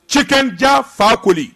chicken ja fakoli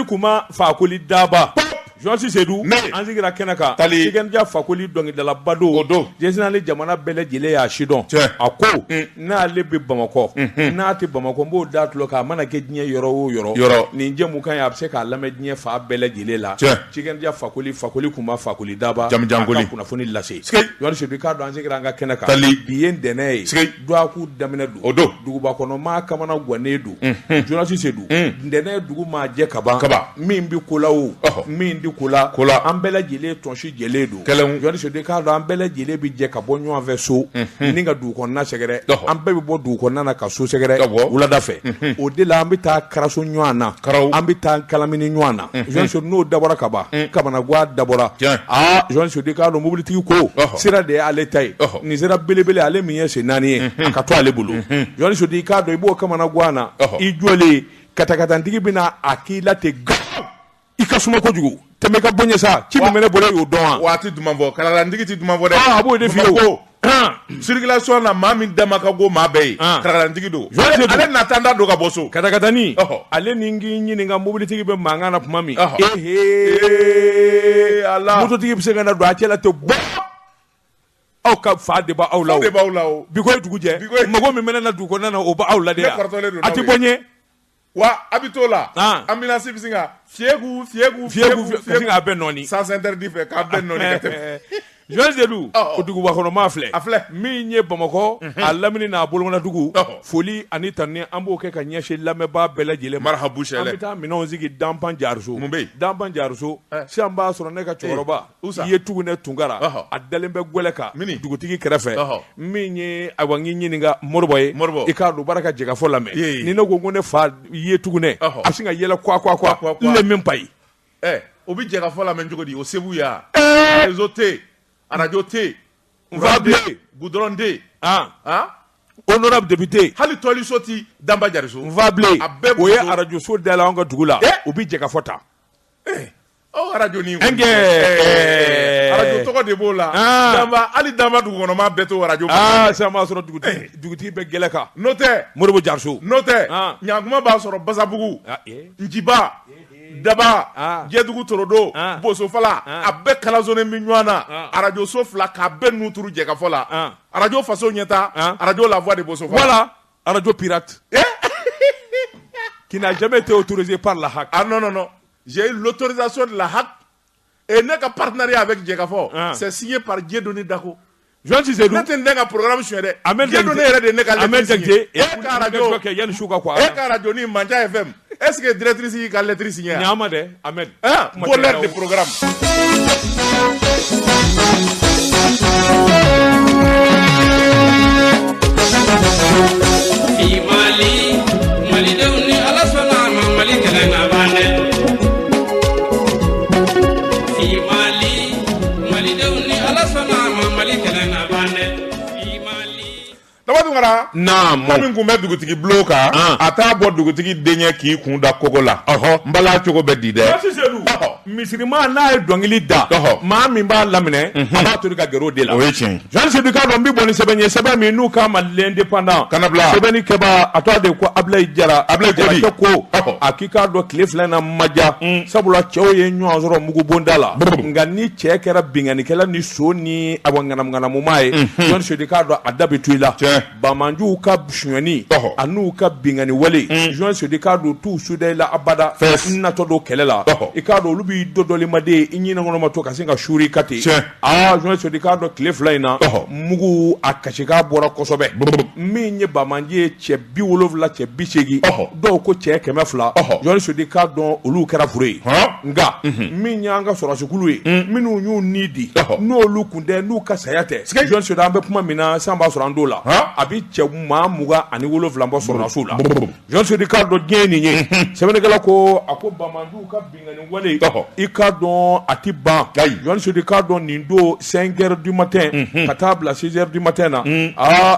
kuma fakoli daba Josi Sedou an sigira kɛnɛ kan chicken ja fakoli dɔnkilidala bado jesinali jamana bɛɛ lajɛlen y'a sidɔn a ko n'ale bɛ Bamakɔ n'a tɛ Bamakɔ n b'o da tulo kan a mana kɛ diɲɛ yɔrɔ o yɔrɔ nin jɛmu kan a bɛ se k'a lamɛn diɲɛ fa bɛɛ lajɛlen la chicken ja fakoli kuma fakoli daba jamjangoli kunnafoni lase Josi Sedou k'a dɔn an sigira an ka kɛnɛ kan bi ye ntɛnɛn ye duwaku daminɛ don duguba kɔnɔ maa kamana gannen don Josi Sedou ntɛnɛn dugu maa jɛ kaban min bɛ ko la o min kola an bɛɛ lajɛlen tɔnsi jɛlen don Josi Sedou k'a dɔn an bɛɛ lajɛlen bɛ jɛ ka bɔ ɲɔgɔn fɛ so ni ka dugu kɔnɔna sɛgɛrɛ an bɛɛ bɛ bɔ dugu kɔnɔna na ka so sɛgɛrɛ wulada fɛ o de la an bɛ taa karaso ɲɔgɔn na an bɛ taa kalamini ɲɔgɔn na Josi Sedou n'o dabɔra ka ban kamanagan dabɔra Josi Sedou k'a dɔn mobilitigi ko sira de y'ale ta ye nin sira belebele ale min ye sen naani ye a ka to ale bolo Josi Sedou k'a dɔn i b'o kamanagan na i jɔlen katakatantigi bɛna a k'i la ten i ka suma kojugu tɛmɛ ka bɔɲɛ sa ci min bɛ ne bolo y'o dɔn wa waati duman bɔ karakatantigi ti duman bɔ dɛ a b'o de f'i ye ko circulation na maa min dama ka go maa bɛɛ ye karakatantigi don ale natanda don ka bɔ so katakatani ale ni n k'i ɲininka mobilitigi bɛ mankan na tuma min ala mototigi bɛ se ka na don a cɛla tɛ bɔ aw ka fa de b'aw la o bi ko ye dugu jɛ mɔgɔ min bɛ na dugu kɔnɔna na o b'aw la de yan a ti bɔ ɲɛ wa a bɛ t'o la ambulance bɛ sin ka fiyegu k'a bɛɛ nɔɔni sans interdit fɛ k'a bɛɛ nɔɔni ka tɛmɛ Josi Sedou o duguba kɔnɔ maa filɛ min ye Bamakɔ a lamini n'a bolomana dugu foli ani tani an b'o kɛ ka ɲɛsin lamɛnbaa bɛɛ lajɛlen marahabu sɛlɛ an bɛ taa minɛnw sigi Danpan Jariso Danpan Jariso sisan b'a sɔrɔ ne ka cɛkɔrɔba i ye Tugunɛ Tunkara a dalen bɛ gwɛlɛ kan dugutigi kɛrɛfɛ min ye ayiwa n k'i ɲininka Moribo ye i k'a dɔn baara ka jɛgɛfɔ lamɛn ni ne ko ne fa ye Tugunɛ a bɛ sin ka yɛlɛ kwa n le min pa ye o bɛ jɛgɛfɔ lamɛn cogo di o se b'u ya réseau tɛ radio tɛ nvablé goudron tɛ honorable député hali tɔliso ti Danpan Jariso nvablé o ye radio so da la an ka dugu la u bɛ jɛgɛfɔ ta radio ni radio tɔgɔ de b'o la hali Danpan dugu kɔnɔ maa bɛɛ to radio sisan b'a sɔrɔ dugutigi bɛ gɛlɛ kan n'o tɛ Moribo Jariso n'o tɛ ɲankuma b'a sɔrɔ Basabugu Njiba Daba Jɛdugu Torodo Bosofala a bɛɛ kalansonen bɛ ɲɔgɔn na radio so fila k'a bɛɛ nu turu jɛgɛfɔ la radio faso ɲɛta radio La Voix de Bosofala voilà radio pirate qui n'a jamais été autorisé par la HAC. Non, j'ai eu l'autorisation de la HAC et notre partenariat avec Djegafo c'est signé par Dieudonné Dako. Josi Sedou ne tɛ ne ka programme suɲɛ dɛ Dieudonné yɛrɛ de ne ka lettre signé e ka radio kɛ yani su ka quoi e ka radio ni Manja FM est-ce que directrice y'i ka lettre signé a ɲaama dɛ Ahmed voleur de programme Mali denw ni Ala sɔnna a ma Mali kɛlɛ na ban dɛ Mali denw ni Ala sɔnna a ma Mali kɛlɛ na ban dɛ Tunkara min kun bɛ dugutigi bulon kan a t'a bɔ dugutigi denkɛ k'i kun da kogo la n bala cogo bɛ di dɛ Josi Sedou misirima n'a ye dɔnkili da maa min b'a laminɛ a b'a to ka gɛrɛ o de la o ye tiɲɛ Josi Sedou k'a dɔn n bɛ bɔ ni sɛbɛn ye sɛbɛn min n'u k'a ma l'indépendant kana bila sɛbɛnni kɛba a tɔgɔ de ko Abilaye Jara ko a k'i k'a dɔn tile fila in na ma diya sabula cɛw ye ɲɔgɔn sɔrɔ mugubonda la nka ni cɛ kɛra bingannikɛla ni so ni ŋanamuŋanamumaa ye Josi Sedou k'a dɔn a da bɛ to i la Bamanjuw ka suɲɛni a n'u ka bingani wale Josi Sedou k'a dɔn t'u suda i la abada natɔ don kɛlɛ la i k'a dɔn olu b'i dɔdɔlimaden i ɲinɛ kɔnɔ ma to ka sin ka suuri ka ten Josi Sedou k'a dɔn tile fila in na mugu a kasika bɔra kosɛbɛ min ye Bamanji ye cɛ 70 cɛ 80 dɔw ko cɛ 100 Josi Sedou k'a dɔn olu kɛra fure ye nka min y'an ka sɔrɔsikulu ye minnu y'u ni di n'olu kun tɛ n'u ka saya tɛ Josi Sedou an bɛ kuma min na sisan b'a sɔrɔ an t'o la a bi cɛ maa 27 bɔ sɔrɔdasiw la Josi Sedou k'a dɔn diɲɛ nin ye sɛbɛnnikɛla ko a ko Bamanjuw ka bingani wale i k'a dɔn a ti ban Johan Sodi k'a dɔn nin don 5h du matin ka taa bila 6h du matin na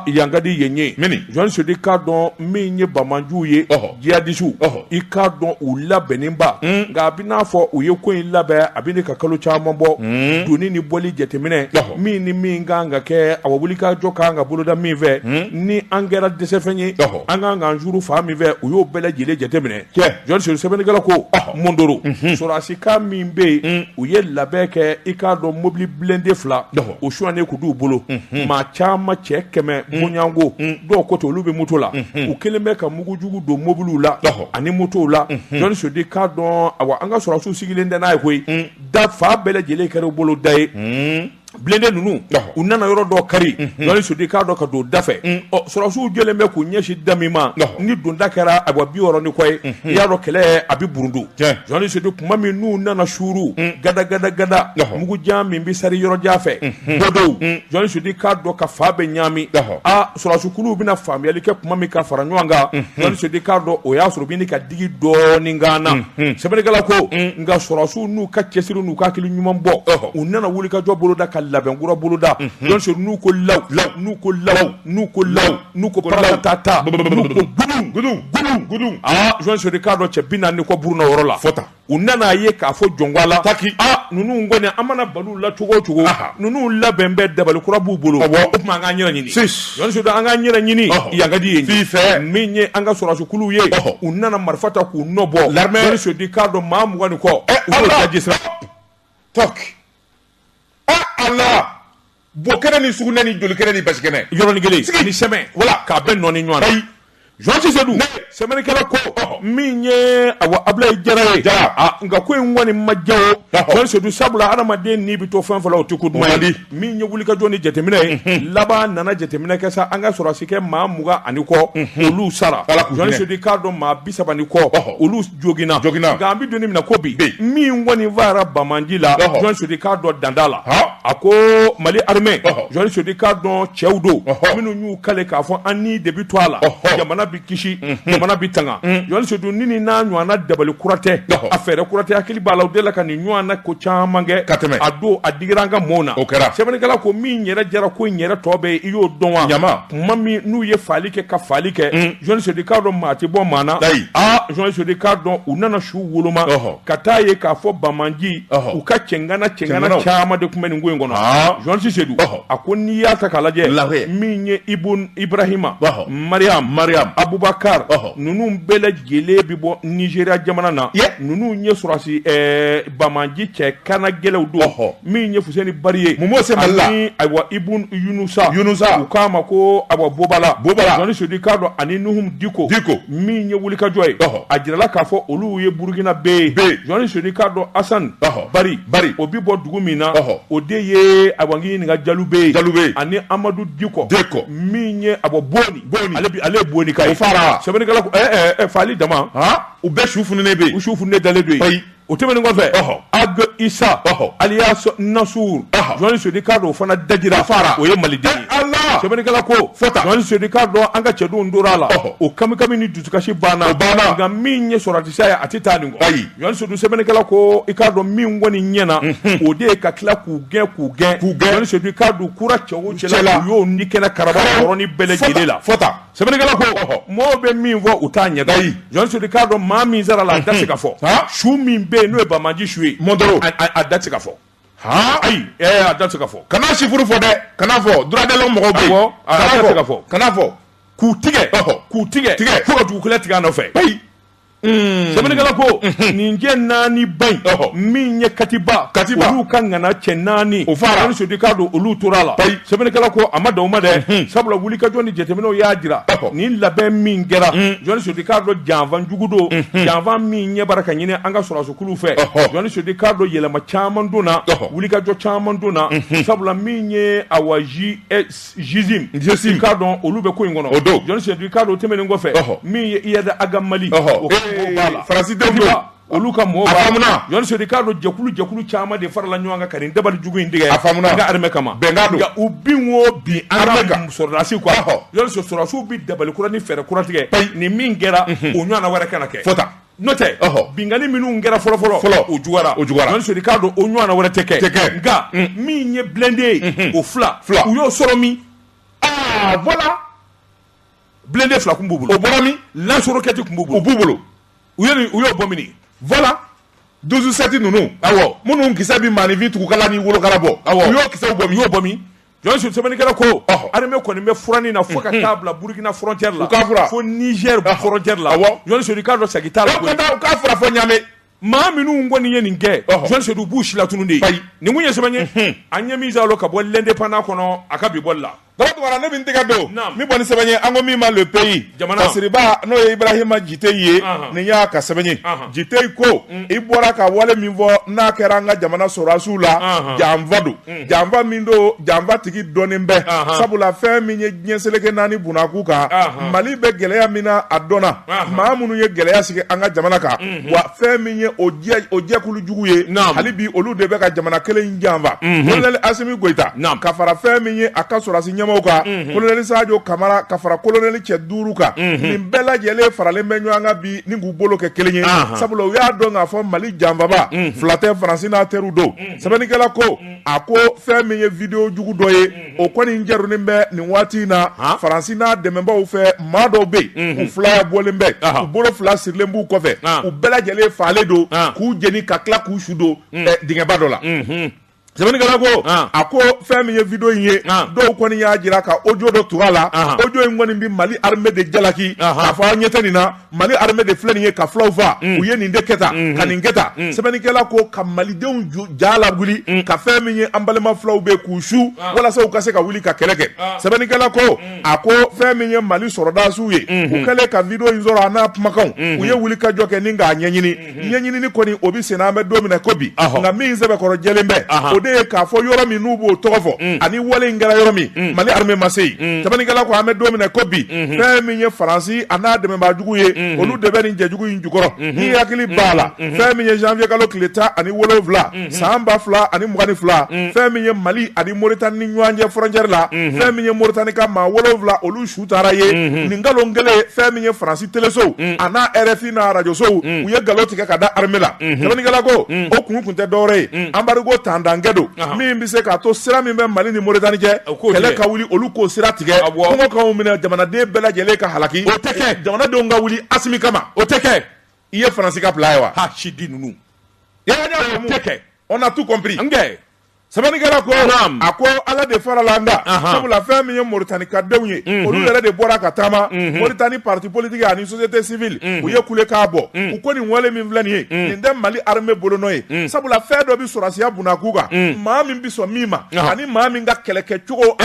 yan ka di yen ye Johan Sodi k'a dɔn min ye bamanjuw ye jihadisiw i k'a dɔn u labɛnnen ba nka a bɛ n'a fɔ u ye ko in labɛn a bɛ ne ka kalo caman bɔ doni ni bɔli jateminɛ min ni min kan ka kɛ a wulikajɔ kan ka boloda min fɛ ni an kɛra dɛsɛfɛn ye an kan k'an juru fa min fɛ u y'o bɛɛ lajɛlen jateminɛ Johan Sodi sɛbɛnnikɛla ko Mondoro sɔrɔdasi kan min bɛ yen u ye labɛn kɛ i k'a dɔn mobili blindé 2 o suɲɛnen ku d'u bolo maa caman cɛ 100 bonyanko dɔw ko ten olu bɛ moto la u kelen bɛ ka mugujugu don mobiliw la ani motow la Johan Sodi k'a dɔn awa an ka sɔrɔdasiw sigilen tɛ n'a ye koyi da fa bɛɛ lajɛlen kɛra u bolo da ye blende ninnu u nana yɔrɔ dɔ kari Johan Sodi k'a dɔn ka don da fɛ sɔrɔdasiw jɔlen bɛ k'u ɲɛsin da min ma ni donda kɛra awa 60 ni kɔ ye i y'a dɔn kɛlɛ a bɛ burundu Johan Sodi kuma min n'u nana suuru gada mugujan min bɛ sari yɔrɔjan fɛ bɔdɔw Johan Sodi k'a dɔn ka fa bɛ ɲami sɔrɔdasikuluw bɛna faamuyali kɛ kuma min ka fara ɲɔgɔn kan Johan Sodi k'a dɔn o y'a sɔrɔ u bɛ ɲini ka digi dɔɔnin kan na sɛbɛnnikɛla ko nka sɔrɔdasiw n'u ka cɛsiri n'u ka hakili ɲuman bɔ u nana wulikajɔ boloda ka labɛnkura boloda Johan Sodi n'u ko law n'u ko paratata n'u ko gudun Johan Sodi k'a dɔn cɛ 40 kɔ buruna yɔrɔ la u nana ye k'a fɔ jɔnwala ninnu kɔni an mana balu la cogo o cogo ninnu labɛn bɛɛ dabalikura b'u bolo o tuma an k'an yɛrɛ ɲini Johan Sodi an k'an yɛrɛ ɲini yan ka di ye min ye an ka sɔrɔdasikuluw ye u nana marifa ta k'u nɔ bɔ Johan Sodi k'a dɔn maa 20 ni kɔ u y'o jajisira Allah bokɛnɛ ni sugunɛ ni jolikɛnɛ ni basikɛnɛ yɔrɔnin kelen ni sɛmɛ wala k'a bɛɛ nɔɔni ɲɔgɔn na Johan Sodi sɛbɛnnikɛla ko min ye awa Abulayi Jara ye nka ko in kɔni ma diya o Johan Sodi sabula adamaden n'i bɛ to fɛn fɛn la o tɛ ko duman ye min ye wulikajɔ ni jateminɛ ye laban nana jateminɛ kɛ sa an ka sɔrɔdasi kɛ maa 20 ani kɔ olu sara Johan Sodi k'a dɔn maa 30 ni kɔ olu joginna nka an bɛ don min na ko bi min kɔni fara Bamaji la Johan Sodi k'a dɔn danda la a ko Mali armée Johan Sodi k'a dɔn cɛw don minnu y'u kale k'a fɔ an ni de bɛ to a la jamana bɛ kisi jamana bɛ tanga Johan Sodi ni n'a ɲɔgɔnna dabali kura tɛ a fɛɛrɛ kura tɛ hakili b'a la o de la ka nin ɲɔgɔnna ko caman kɛ ka tɛmɛ a don a digira an ka mɔɔw na o kɛra sɛbɛnnikɛla ko min yɛrɛ jara ko in yɛrɛ tɔ bɛ i y'o dɔn wa ɲama kuma min n'u ye faali kɛ ka faali kɛ Johan Sodi k'a dɔn maa tɛ bɔ maa na Johan Sodi k'a dɔn u nana su woloma ka taa ye k'a fɔ Bamaji u ka cɛngana caman de tun bɛ nin ko in kɔnɔ Johan Sodi a ko n'i y'a ta k'a lajɛ min ye Ibrahima Mariam Abubakar ninnu bɛɛ lajɛlen bɛ bɔ Nigéria jamana na ninnu ye sɔrɔdasi Bamaji cɛ kana gɛlɛw don min ye Fuseni Bari ye ani ayiwa Ibun Yunusa u k'a ma ko ayiwa Bobala Johan Sodi k'a dɔn ani Nuhum Diko min ye wulikajɔ ye a jirala k'a fɔ olu ye Burukina bɛ ye Johan Sodi k'a dɔn Asan Bari o bɛ bɔ dugu min na o de ye ayiwa n k'i ɲininka Jalube ani Amadu Diko min ye ayiwa Boni ale ye Boni ka ye sɛbɛnnikɛla ko faali dama u bɛɛ su fununen bɛ yen u su fununen dalen don yen o tɛmɛnen kɔfɛ Ag Isa alias Nasur Johan Sodi k'a dɔn o fana dajira o ye maliden ye sɛbɛnnikɛla ko Johan Sodi k'a dɔn an ka cɛdenw tora la o kamikami ni dusukasi banna nka min ye sɔrɔdasiya ye a tɛ taa nin kɔ Johan Sodi sɛbɛnnikɛla ko i k'a dɔn min kɔni ɲɛna o de ye ka tila k'u gɛn Johan Sodi k'a dɔn kura cɛ o cɛ la u y'o ni kɛnɛ karaba yɔrɔnin bɛɛ lajɛlen la sɛbɛnnikɛla ko mɔgɔw bɛ min fɔ u t'a ɲɛdɔn Johan Sodi k'a dɔn maa min sara la a da se ka fɔ su min bɛ yen n'o ye Bamaji su ye Mondoro a da se ka fɔ ayi a da se ka fɔ kana sifuru fɔ dɛ kana fɔ duradɛlaw mɔgɔw bɛ yen a da se ka fɔ kana fɔ k'u tigɛ fo ka dugukolo tigɛ a nɔfɛ sɛbɛnnikɛla ko nin jɛ 4 ba in min ye katiba olu ka ŋana cɛ 4 o fara Johan Sodi k'a dɔn olu tora la sɛbɛnnikɛla ko a ma dan o ma dɛ sabula wulikajɔ ni jateminɛw y'a jira nin labɛn min kɛra Johan Sodi k'a dɔn janfan jugu don janfan min ɲɛ bara ka ɲini an ka sɔrɔdasikuruw fɛ Johan Sodi k'a dɔn yɛlɛma caman donna wulikajɔ caman donna sabula min ye awa jizim k'a dɔn olu bɛ ko in kɔnɔ Johan Sodi k'a dɔn tɛmɛnen kɔfɛ min ye Iyada Agamali Farasi denw olu ka mɔgɔw b'a Johan Sodi k'a dɔn jɛkulu caman de farala ɲɔgɔn kan ka nin dabali jugu in tigɛ an ka armée kama nka u bin o bin an ka sɔrɔdasi quoi Johan Sodi sɔrɔdasiw bɛ dabali kura ni fɛɛrɛ kura tigɛ ni min kɛra o ɲɔgɔnna wɛrɛ kana kɛ Notɛ bingani minnu kɛra fɔlɔ o jugara Jɔn Sodi k'a dɔn o ɲɔgɔnna wɛrɛ tɛ kɛ nka min ye blindé ye o fila u y'o sɔrɔ min voilà blindé fila kun b'u bolo o bɔra min lance roquette kun b'u bolo o b'u bolo u y'o bɔ mini voilà 12-7 ninnu minnu kisɛ bi maanifin tugukala ni wolokala bɔ u y'o kisɛw bɔ min u y'o bɔ min Jɔn Sodi sɛbɛnnikɛla ko armée kɔni bɛ furanin na fo ka taa bila Burkina frontière la fo Niger frontière la Jɔn Sodi k'a dɔn sagi t'a la u k'a fura fɔ Ɲame maa minnu kɔni ye nin kɛ Jɔn Sodi b'u si la tunu de nin kun ye sɛbɛn ye an ɲɛ min zalo ka bɔ l'indépendant kɔnɔ a ka bi bɔli la Dɔgɔtɔrɔ ne bɛ n tɛgɛ don min bɔ ni sɛbɛn ye an ko min ma le pays Kasiriba n'o ye Ibrahima Jite ye nin y'a ka sɛbɛn ye Jite ko i bɔra ka wale min fɔ n'a kɛra an ka jamana sɔrɔdasiw la janfa don janfa min don janfa tigi dɔnnen bɛ sabula fɛn min ye diɲɛ seleke naani bunakun kan Mali bɛ gɛlɛya min na a dɔnna maa minnu ye gɛlɛya sigi an ka jamana kan wa fɛn min ye o jɛkulu jugu ye hali bi olu de bɛ ka jamana kelen janfa Colonel Asimi Goita ka fara fɛn min ye a ka sɔrɔdasi ɲɛmɔgɔ kan Colonel Sadio Kamara ka fara colonel cɛ 5 kan nin bɛɛ lajɛlen faralen bɛ ɲɔgɔn kan bi ni k'u bolo kɛ kelen ye sabula u y'a dɔn k'a fɔ Mali janfaba fila tɛ Faransi n'a teriw don sɛbɛnnikɛla ko a ko fɛn min ye vidéo jugu dɔ ye o kɔni jɛrunnen bɛ nin waati in na Faransi n'a dɛmɛbaaw fɛ maa dɔw bɛ yen u fila bɔlen bɛ u bolo fila sirilen b'u kɔfɛ u bɛɛ lajɛlen fagalen don k'u jeni ka tila k'u su don dingɛba dɔ la sɛbɛnnikɛla ko a ko fɛn min ye vidéo in ye dɔw kɔni y'a jira ka audio dɔ tug'a la audio in kɔni bi Mali armée de jalaki k'a fɔ an ɲɛ tɛ nin na Mali armée de filɛ nin ye ka filaw fa u ye nin de kɛ tan ka nin kɛ tan sɛbɛnnikɛla ko ka malidenw ja lawuli ka fɛn min ye an balima filaw bɛ k'u su walasa u ka se ka wuli ka kɛlɛ kɛ sɛbɛnnikɛla ko a ko fɛn min ye Mali sɔrɔdasiw ye u kɛlen ka vidéo in sɔrɔ a n'a kumakanw u ye wuli ka jɔ kɛ ni k'a ɲɛɲini kɔni o bi sen an bɛ don min na ko bi nka min sɛbɛkɔrɔ jɛlen bɛ de ye k'a fɔ yɔrɔ min n'u b'o tɔgɔ fɔ ani wale in kɛra yɔrɔ min Mali armée ma se yen sɛbɛnnikɛla ko an bɛ don min na ko bi fɛn min ye Faransi a n'a dɛmɛbaajugu ye olu de bɛ nin jɛjugu in jukɔrɔ ni hakili b'a la fɛn min ye janvier kalo tile 17 san 2022 fɛn min ye Mali ani Mauritanie ni ɲɔgɔn cɛ frontière la fɛn min ye Mauritanie ka maa 7 olu su taara ye nin nkalon kelen fɛn min ye Faransi telesow a n'a RFI n'a radiosow u ye nkalon tigɛ ka da armée la sɛbɛnnikɛla ko o kun tɛ dɔwɛrɛ ye embargo tandankɛ don min bɛ se k'a to sira min bɛ Mali ni Mauritanie cɛ kɛlɛ ka wuli olu k'o sira tigɛ kɔngɔkanw minɛ jamanaden bɛɛ lajɛlen ka halaki o tɛ kɛ jamanadenw ka wuli Asimi kama o tɛ kɛ i ye Faransi ka bila ye wa sidi ninnu o tɛ kɛ on a tout compris sɛbɛnnikɛla ko a ko ala de farala an da sabula fɛn min ye Mauritanie ka denw ye olu yɛrɛ de bɔra ka taama Mauritanie parti politique ani société civile u ye kule k'a bɔ u ko nin wale min filɛ nin ye nin tɛ Mali armée bolo nɔ ye sabula fɛn dɔ bi sɔrɔsiya bunakun kan maa min bi sɔn min ma ani maa min ka kɛlɛkɛ cogo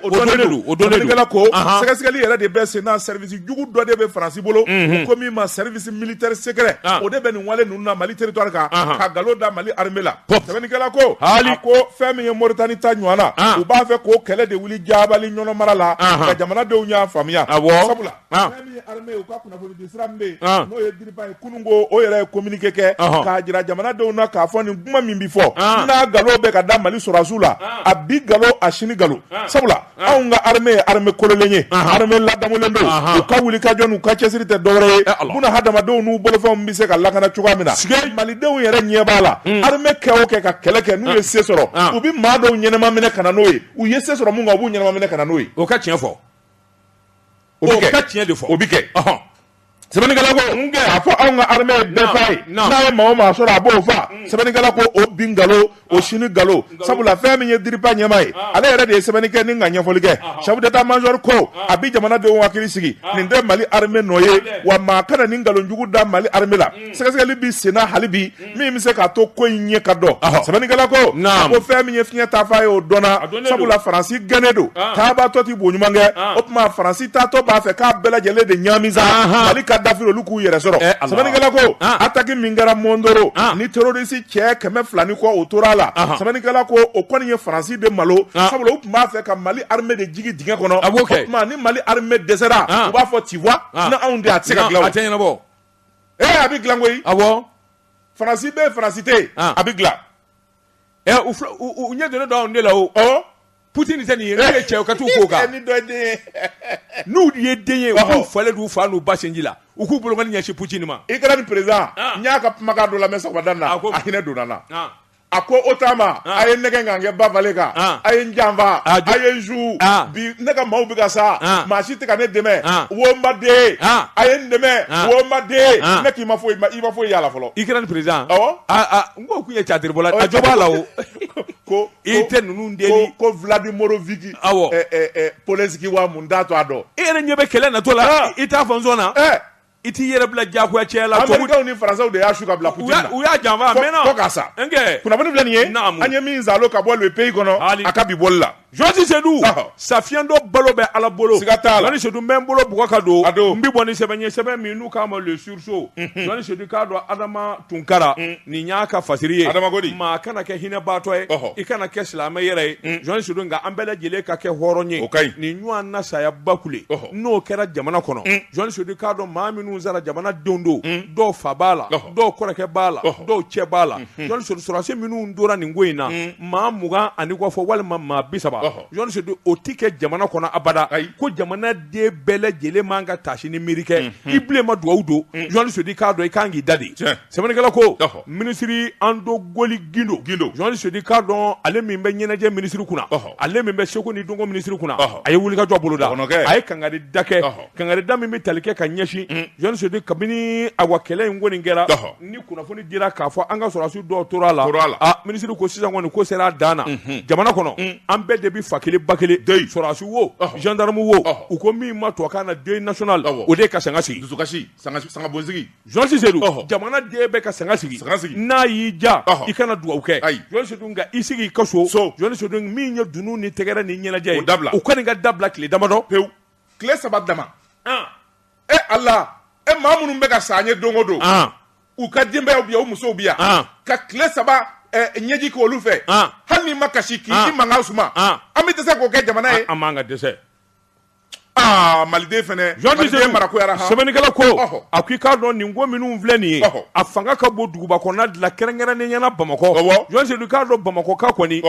o dɔnnen ko sɛgɛsɛgɛli yɛrɛ de bɛ sen na service jugu dɔ de bɛ Faransi bolo u ko min ma service militaire secret o de bɛ nin wale ninnu na Mali territoire kan ka nkalon da Mali armée la sɛbɛnnikɛla ko ko fɛn min ye Mauritanie ta ɲɔgɔn na u b'a fɛ k'o kɛlɛ de wuli jaabali ɲɔnɔ mara la ka jamanadenw y'a faamuya sabula fɛn min ye armée u ka kunnafoni di sira min bɛ yen n'o ye diriba ye kunun ko o yɛrɛ ye communiqué kɛ k'a jira jamanadenw na k'a fɔ nin kuma min bi fɔ n'a nkalon bɛ ka da Mali sɔrɔdasiw la a bi nkalon a sini nkalon sabula anw ka armée ye armée kololen ye armée ladamulen don u ka wuli ka jɔ n'u ka cɛsiri tɛ dɔwɛrɛ ye buna hadamadenw n'u bolofɛnw bɛ se ka lakana cogoya min na malidenw yɛrɛ ɲɛ b'a la armée kɛ o kɛ ka kɛlɛ kɛ n'u ye se sɔrɔ u bi maa dɔw ɲɛnɛma minɛ ka na n'o ye u ye se sɔrɔ mun kan u b'u ɲɛnɛma minɛ ka na n'o ye o ka tiɲɛ fɔ o bi kɛ o ka tiɲɛ de fɔ o bi kɛ sɛbɛnnikɛla ko a fɔ anw ka armée bɛɛ fa ye n'a ye maa o maa sɔrɔ a b'o fa sɛbɛnnikɛla ko o bi nkalon o sini nkalon sabula fɛn min ye diriba ɲɛma ye ale yɛrɛ de ye sɛbɛnni kɛ ni ka ɲɛfɔli kɛ chef d'état-major ko a bi jamanadenw hakili sigi nin tɛ Mali armée nɔ ye wa maa kana nin nkalon jugu da Mali armée la sɛgɛsɛgɛli bi senna hali bi min bɛ se k'a to ko in ɲɛ ka dɔn sɛbɛnnikɛla ko a ko fɛn min ye fiɲɛ taa f'a ye o dɔnna sabula Faransi gɛnnen don taabatɔ ti bo ɲuman kɛ o tuma Faransi taatɔ b'a fɛ k'a bɛɛ lajɛlen de ɲaami sa Mali ka dafiri olu k'u yɛrɛ sɔrɔ sɛbɛnnikɛla ko attaque min kɛra Mondoro ni terroriste cɛ 200 ni kɔ o tora la sɛbɛnnikɛla ko o kɔni ye Faransi de malo sabula u tun b'a fɛ ka Mali armée de jigi dingɛ kɔnɔ o tuma ni Mali armée dɛsɛra u b'a fɔ tu vois na anw de a tɛ se ka dilan o a tɛ ɲɛnabɔ a bɛ dilan koyi Faransi bɛ Faransi tɛ a bɛ dilan u ɲɛ donnen don anw de la o Poutine tɛ nin ye n'u ye cɛ u ka t'u k'o kan n'u ye den ye u b'u falen d'u fa n'u ba sinji la u k'u bolo ɲɛsin Poutine ma i kɛra ni président n y'a ka kumakan dɔ lamɛn sɔgɔmada in na a hinɛ donna na a ko o taama a ye nɛgɛ ka n kɛ ba falen kan a ye n janfa a ye n su bi ne ka maaw bɛ ka sa maa si tɛ ka ne dɛmɛ wo ma den a ye n dɛmɛ wo ma den ne k'i ma foyi i ma foyi yala fɔlɔ i kɛra ni président n ko kun ye cadre bɔla a jɔ b'a la o ko i tɛ ninnu deli ko Vladimir Viki awɔ Polensky wa mun t'a to a dɔn e yɛrɛ ɲɛ bɛ kɛlɛ natɔ la i t'a fɔ n sɔn na i t'i yɛrɛ bila jagoya cɛ la Américains ni Français de y'a su ka bila Poutine na u y'a janfa maintenant fo ka sa kunnafoni filɛ nin ye an ye min zalo ka bɔ le pays kɔnɔ a ka bi bɔli la Josi Sedou safiɲɛ dɔ balo bɛ Ala bolo siga t'a la Josi Sedou n bɛ n bolo bugɔ ka don n bɛ bɔ ni sɛbɛn ye sɛbɛn min n'u k'a ma le sursaut Josi Sedou k'a dɔn Adama Tunkara nin y'a ka fasiri ye Adama Godi maa kana kɛ hinɛbaatɔ ye i kana kɛ silamɛ yɛrɛ ye Josi Sedou nka an bɛɛ lajɛlen ka kɛ hɔrɔn ye o ka ɲi nin ɲɔgɔn na saya bakule n'o kɛra jamana kɔnɔ Josi Sedou k'a dɔn maa minnu sara jamana denw don dɔw fa b'a la dɔw kɔrɔkɛ b'a la dɔw cɛ b'a la Josi Sedou sɔrɔdasi minnu dora nin ko in na maa 20 ani kɔ fɔ walima maa 30 Josi Sedou o ti kɛ jamana kɔnɔ abada ko jamana den bɛɛ lajɛlen man ka taasi ni miiri kɛ i bilen ma dugawu don Josi Sedou k'a dɔn i kan k'i da de sɛbɛnnikɛla ko ministre Ando Goli Gindo Josi Sedou k'a dɔn ale min bɛ ɲɛnajɛ ministre kunna ale min bɛ Seko ni Dongo ministre kunna a ye wulikajɔ boloda a ye kangari da kɛ kangari da min bɛ tali kɛ ka ɲɛsin Josi Sedou kabini a wa kɛlɛ in kɔni kɛra ni kunnafoni dira k'a fɔ an ka sɔrɔdasi dɔw tora a la ministre ko sisan kɔni ko sera a dan na jamana kɔnɔ an bɛɛ de bɛ fa kelen ba kelen sɔrɔdasi wo gendarme wo u ko min ma tubabukan na deuil national o de ka sanga sigi dusukasi sanga bonsigi Josi Sedou jamana den bɛ ka sanga sigi n'a y'i ja i kana dugawu kɛ Josi Sedou nka i sigi i ka so Josi Sedou min ye dunu ni tɛgɛrɛ ni ɲɛnajɛ ye u kɔni ka dabila tile damadɔ pewu tile 3 dama Ala maa minnu bɛ ka sa an ye don o don u ka denbayaw bi yan u musow bi yan ka tile 3 ɲɛji kɛ olu fɛ hali n'i ma kasi k'i di mankan suma an bɛ dɛsɛ k'o kɛ jamana ye an m'an ka dɛsɛ maliden fɛnɛ maliden marakoyara sɛbɛnnikɛla ko a ko i k'a dɔn nin ko minnu filɛ nin ye a fanga ka bon duguba kɔnɔna de la kɛrɛnkɛrɛnnen ɲɛna Bamakɔ Josi Sedou k'a dɔn Bamakɔ ka kɔni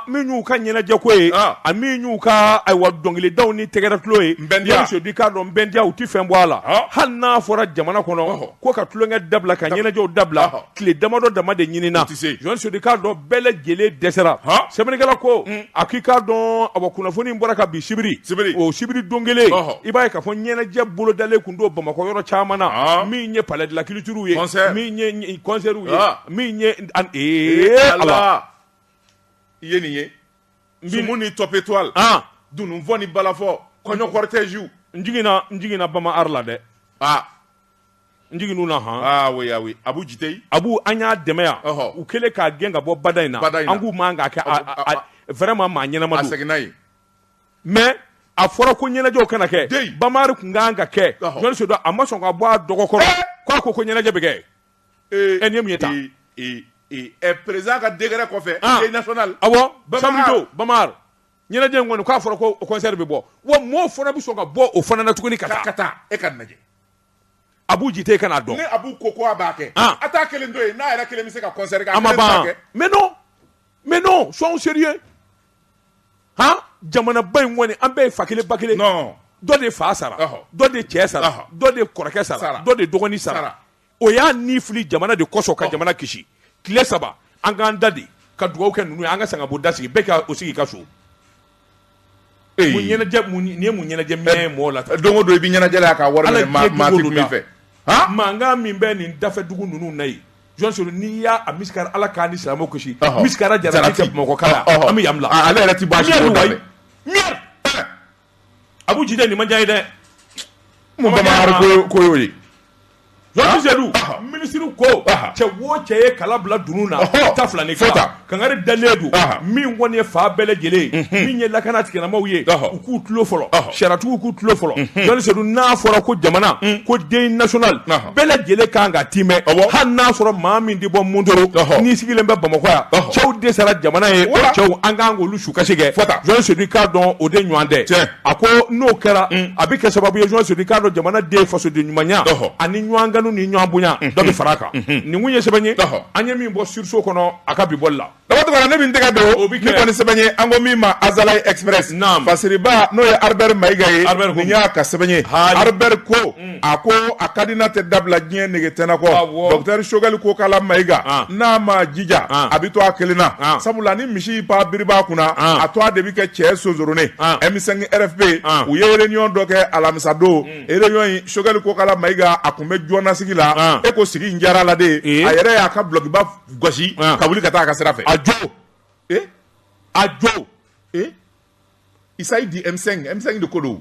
min y'u ka ɲɛnajɛ ko ye a min y'u ka ayiwa dɔnkilidaw ni tɛgɛrɛ tulo ye Josi Sedou k'a dɔn bɛndiya u ti fɛn bɔ a la hali n'a fɔra jamana kɔnɔ ko ka tulonkɛ dabila ka ɲɛnajɛw dabila tile damadɔ dama de ɲinina Josi Sedou k'a dɔn bɛɛ lajɛlen dɛsɛra sɛbɛnnikɛla ko a k'i k'a dɔn awa kunnafoni bɔra ka bi sibiri o sibiri don kelen i b'a ye k'a fɔ ɲɛnajɛ bolodalen kun don Bamakɔ yɔrɔ caman na min ye palais de la culture ye min ye concert ye min ye Ala i ye nin ye Zumu ni Top Étoile Dununfɔ ni Balafɔ kɔɲɔ cortège n jiginna Bama la dɛ n jiginn'u na oui Abu Jiteyi Abu an y'a dɛmɛ yan u kɛlen k'a gɛn ka bɔ bada in na an k'u man k'a kɛ vraiment maa ɲɛnama don a seginna yen mais a fɔra ko ɲɛnajɛw kana kɛ Bamari kun kan ka kɛ Josi Sedou a ma sɔn ka bɔ a dɔgɔkɔrɔ k'a ko ɲɛnajɛ bɛ kɛ nin ye mun ye tan président ka décret kɔfɛ deuil national awɔ samedi don Bamari ɲɛnajɛ in kɔni k'a fɔra ko concert bɛ bɔ wa mɔɔw fana bɛ sɔn ka bɔ o fana na tuguni ka taa e ka lajɛ Abu Jiteyi kan'a dɔn ni Abu ko a b'a kɛ a t'a kelen to yen n'a yɛrɛ kelen bɛ se ka concert kɛ a ma ban mais non soyons sérieux jamana ba in kɔni an bɛɛ ye fa kelen ba kelen dɔ de fa sara dɔ de cɛ sara dɔ de kɔrɔkɛ sara dɔ de dɔgɔnin sara o y'a ni fili jamana de kɔsɔn ka jamana kisi tile 3 an k'an da de ka dugawu kɛ ninnu ye an ka sanga bɔ da sigi bɛɛ ka o sigi ka so nin ye mun ɲɛnajɛ minɛ ye mɔgɔw la don o don i bɛ ɲɛnajɛ la k'a wari minɛ maa ti min fɛ mankan min bɛ nin dafɛ dugu ninnu na ye Josi Sedou n'i y'a misikara Ala k'a ni silamɛw kisi misikara Jarati tɛ Bamakɔ ka an bɛ yan bila ale yɛrɛ ti bɔ a si o da fɛ Abu Jiteyi nin man diya ye dɛ mun Bamari ko y'o ye Josi Sedou ministre ko cɛ wo cɛ ye kala bila dunun na ta fila ni kala kangari dalen don min kɔni ye fa bɛɛ lajɛlen min ye lakana tigilamaaw ye u k'u tulo fɔlɔ sariyatigiw k'u tulo fɔlɔ Josi Sedou n'a fɔra ko jamana ko deuil national bɛɛ lajɛlen kan ka timɛ hali n'a sɔrɔ maa min tɛ bɔ Montoro n'i sigilen bɛ Bamakɔ yan cɛw dɛsɛra jamana ye cɛw an kan k'olu sukasi kɛ Josi Sedou k'a dɔn o de ɲɔgɔn tɛ a ko n'o kɛra a bɛ kɛ sababu ye Josi Sedou k'a dɔn jamana den fasoden ɲumanya ani ɲɔgɔn Amadou ni ɲɔgɔn bonya dɔ bɛ fara kan nin kun ye sɛbɛn ye an ye min bɔ surso kɔnɔ a ka bi bɔli la dabatugara ne bin tɛgɛ don ni kɔni sɛbɛn ye an ko min ma Azalaï Express fasiriba n'o ye Albert Maïga ye nin y'a ka sɛbɛn ye Albert ko a ko a kadina tɛ dabila diɲɛ nege tɛna kɔ docteur Choguel ko k'ala Maïga n'a ma jija a bɛ to a kelen na sabula ni misi pa biriba kunna a to a de bɛ kɛ cɛ sozoronen M5 RFP u ye réunion dɔ kɛ alamisa don réunion in Choguel ko k'ala Maïga a kun bɛ jɔnna sigi la e ko sigi in diyara la de a yɛrɛ y'a ka blokiba gosi ka wuli ka taa a ka sira fɛ a jo Isaï dit M5 de ko don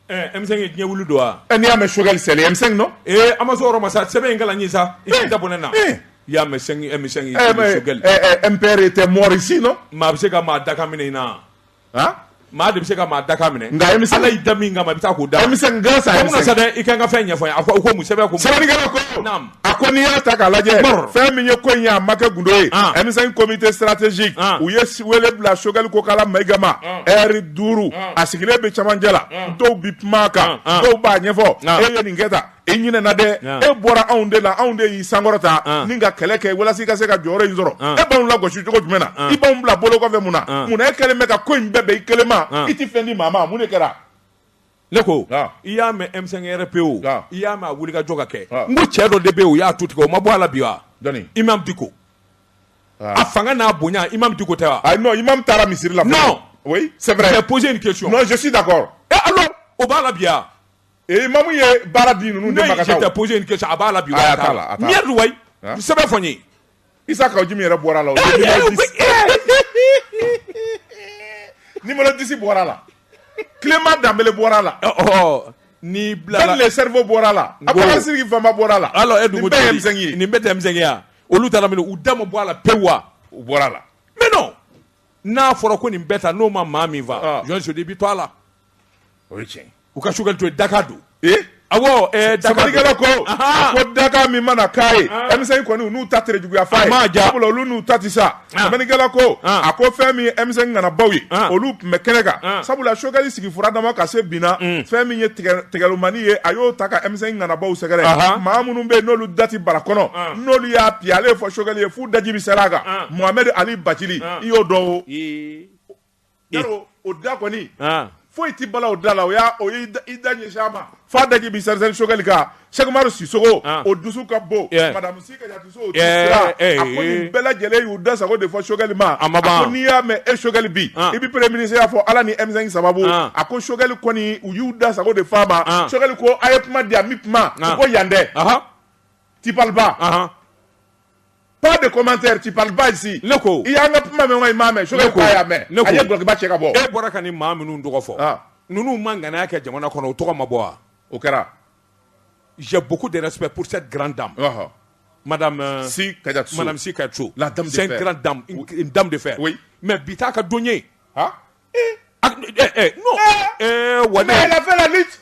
M5 ye diɲɛ wuli don wa n'i y'a mɛn Choguel sɛli M5 non an ma se o yɔrɔ ma sa sɛbɛn in kalan ye sa i tɛ dabɔ ne na i y'a mɛn M5 Choguel MPR était mort ici non maa bɛ se ka maa dakan minɛ i na maa de bɛ se ka maa dakan minɛ nka M5 Ala y'i da min kama i bɛ taa k'o da M5 grâce à M5 sa dɛ i kan ka fɛn ɲɛfɔ n ye a ko mun sɛbɛn ko sɛbɛnnikɛla ko a ko n'i y'a ta k'a lajɛ fɛn min ye ko in ye a ma kɛ gundo ye M5 comité stratégique u ye wele bila Choguel ko k'ala Maïga ma heure 5 a sigilen bɛ camancɛ la dɔw bi kuma a kan dɔw b'a ɲɛfɔ e ye nin kɛ tan e ɲinɛna dɛ e bɔra anw de la anw de y'i sankɔrɔta ni ka kɛlɛ kɛ walasa i ka se ka jɔyɔrɔ in sɔrɔ e b'anw lagosi cogo jumɛn na i b'anw bila bolo kɔfɛ mun na munna e kɛlen bɛ ka ko in bɛɛ bɛn i kelen ma i tɛ fɛn di maa ma mun de kɛra ne ko i y'a mɛn M5 RP o i y'a mɛn a wuli ka jɔ ka kɛ n ko cɛ dɔ de bɛ yen o y'a tu tigɛ o ma bɔ a la bi wa Imam Dicko a fanga n'a bonya Imam Dicko tɛ wa non Imam taara misiri la non oui c'est vrai j'ai posé une question non je suis d'accord alors o b'a la bi wa Imam ye baara di ninnu de ma ka taa je t'ai posé une question a b'a la bi wa a t'a la mierda wayi sɛbɛn fɔ n ye Issa Kawjimi yɛrɛ bɔra la o numéro 10 bɔra la Clément Dambélé bɔra la ni bila les cerveaux bɔra la Abubakar Sidiki Fama bɔra la alors e dugu tɛ M5 ye nin bɛɛ tɛ M5 ye wa olu taara minɛ u da ma bɔ a la pewu wa u bɔra la mais non n'a fɔra ko nin bɛɛ ta n'o ma maa min fa Jean Sodi bi to a la o ye tiɲɛ u ka Choguel to ye Dakar don awɔ sabalikɛla ko Dakar min mana k'a ye M5 kɔni u n'u ta tere juguya f'a ye sabula olu n'u ta ti sa sabalikɛla ko a ko fɛn min ye M5 ŋanabaw ye olu tun bɛ kɛnɛ kan sabula Choguel sigi fura dama ka se binna fɛn min ye tigɛlumani ye a y'o ta ka M5 ŋanabaw sɛgɛrɛ maa minnu bɛ yen n'olu dati bara kɔnɔ n'olu y'a piye ale fɔ Choguel ye f'u daji bi sera a kan Mohamed Ali Bacili i y'o dɔn o yarɔ o da kɔni foyi ti bala o da la o ye i da ɲɛsin a ma f'a daji bi sɛrisɛri Choguel kan Cheikh Umaru Sissogo o dusu ka bon madame Sika Jatuso o dusira a ko nin bɛɛ lajɛlen y'u da sago de fɔ Choguel ma a ko n'i y'a mɛn e Choguel bi i bi premier ministre y'a fɔ ala ni M5 sababu a ko Choguel kɔni u y'u da sago de f'a ma Choguel ko a ye kuma di a mi kuma u ko yan dɛ tu parles pas pas de commentaire tu parles pas ici ne ko i y'an ka kuma mɛn wa i m'a mɛn Choguel ko a y'a mɛn a ye gulokiba cɛ ka bɔ e bɔra ka ni maa minnu tɔgɔ fɔ ninnu ma ŋaniya kɛ jamana kɔnɔ o tɔgɔ ma bɔ wa o kɛra j'ai beaucoup de respect pour cette grande dame Madame Sika Jatuso c'est une grande dame une dame de fer mais bi t'a ka don ye non mais elle a fait la lutte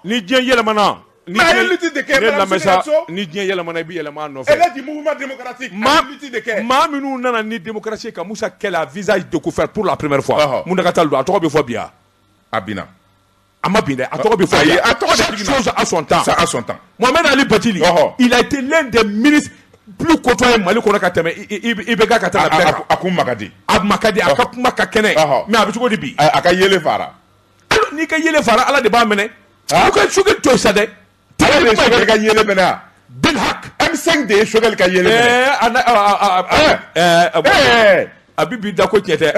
ni diɲɛ yɛlɛmana mais a ye lutte de kɛ Madame Sika Jatuso ni diɲɛ yɛlɛmana i b'i yɛlɛma a nɔfɛ elle est du mouvement démocratique a ye lutte de kɛ maa minnu nana ni démocratie ka Musa Kɛlɛ a visage découvert pour la première fois mun de ka taa don a tɔgɔ bɛ fɔ bi wa a binna a ma bin dɛ a tɔgɔ bɛ fɔ bi chaque chose a son temps ça a son temps Mohamed Ali Bacili il a été l'un des ministres plus côtoyés Mali kɔnɔ ka tɛmɛ IBK ka tɛmɛ bɛɛ kan a kun makadi a makadi a ka kuma ka kɛnɛ mais a bɛ cogo di bi a ka yele fara alors n'i ka yele fara Ala de b'a minɛ u ka Choguel to ye sa dɛ ale de ye Choguel ka yele minɛ a Bilhak M5 de ye Choguel ka yele minɛ a bi bi da ko tiɲɛ tɛ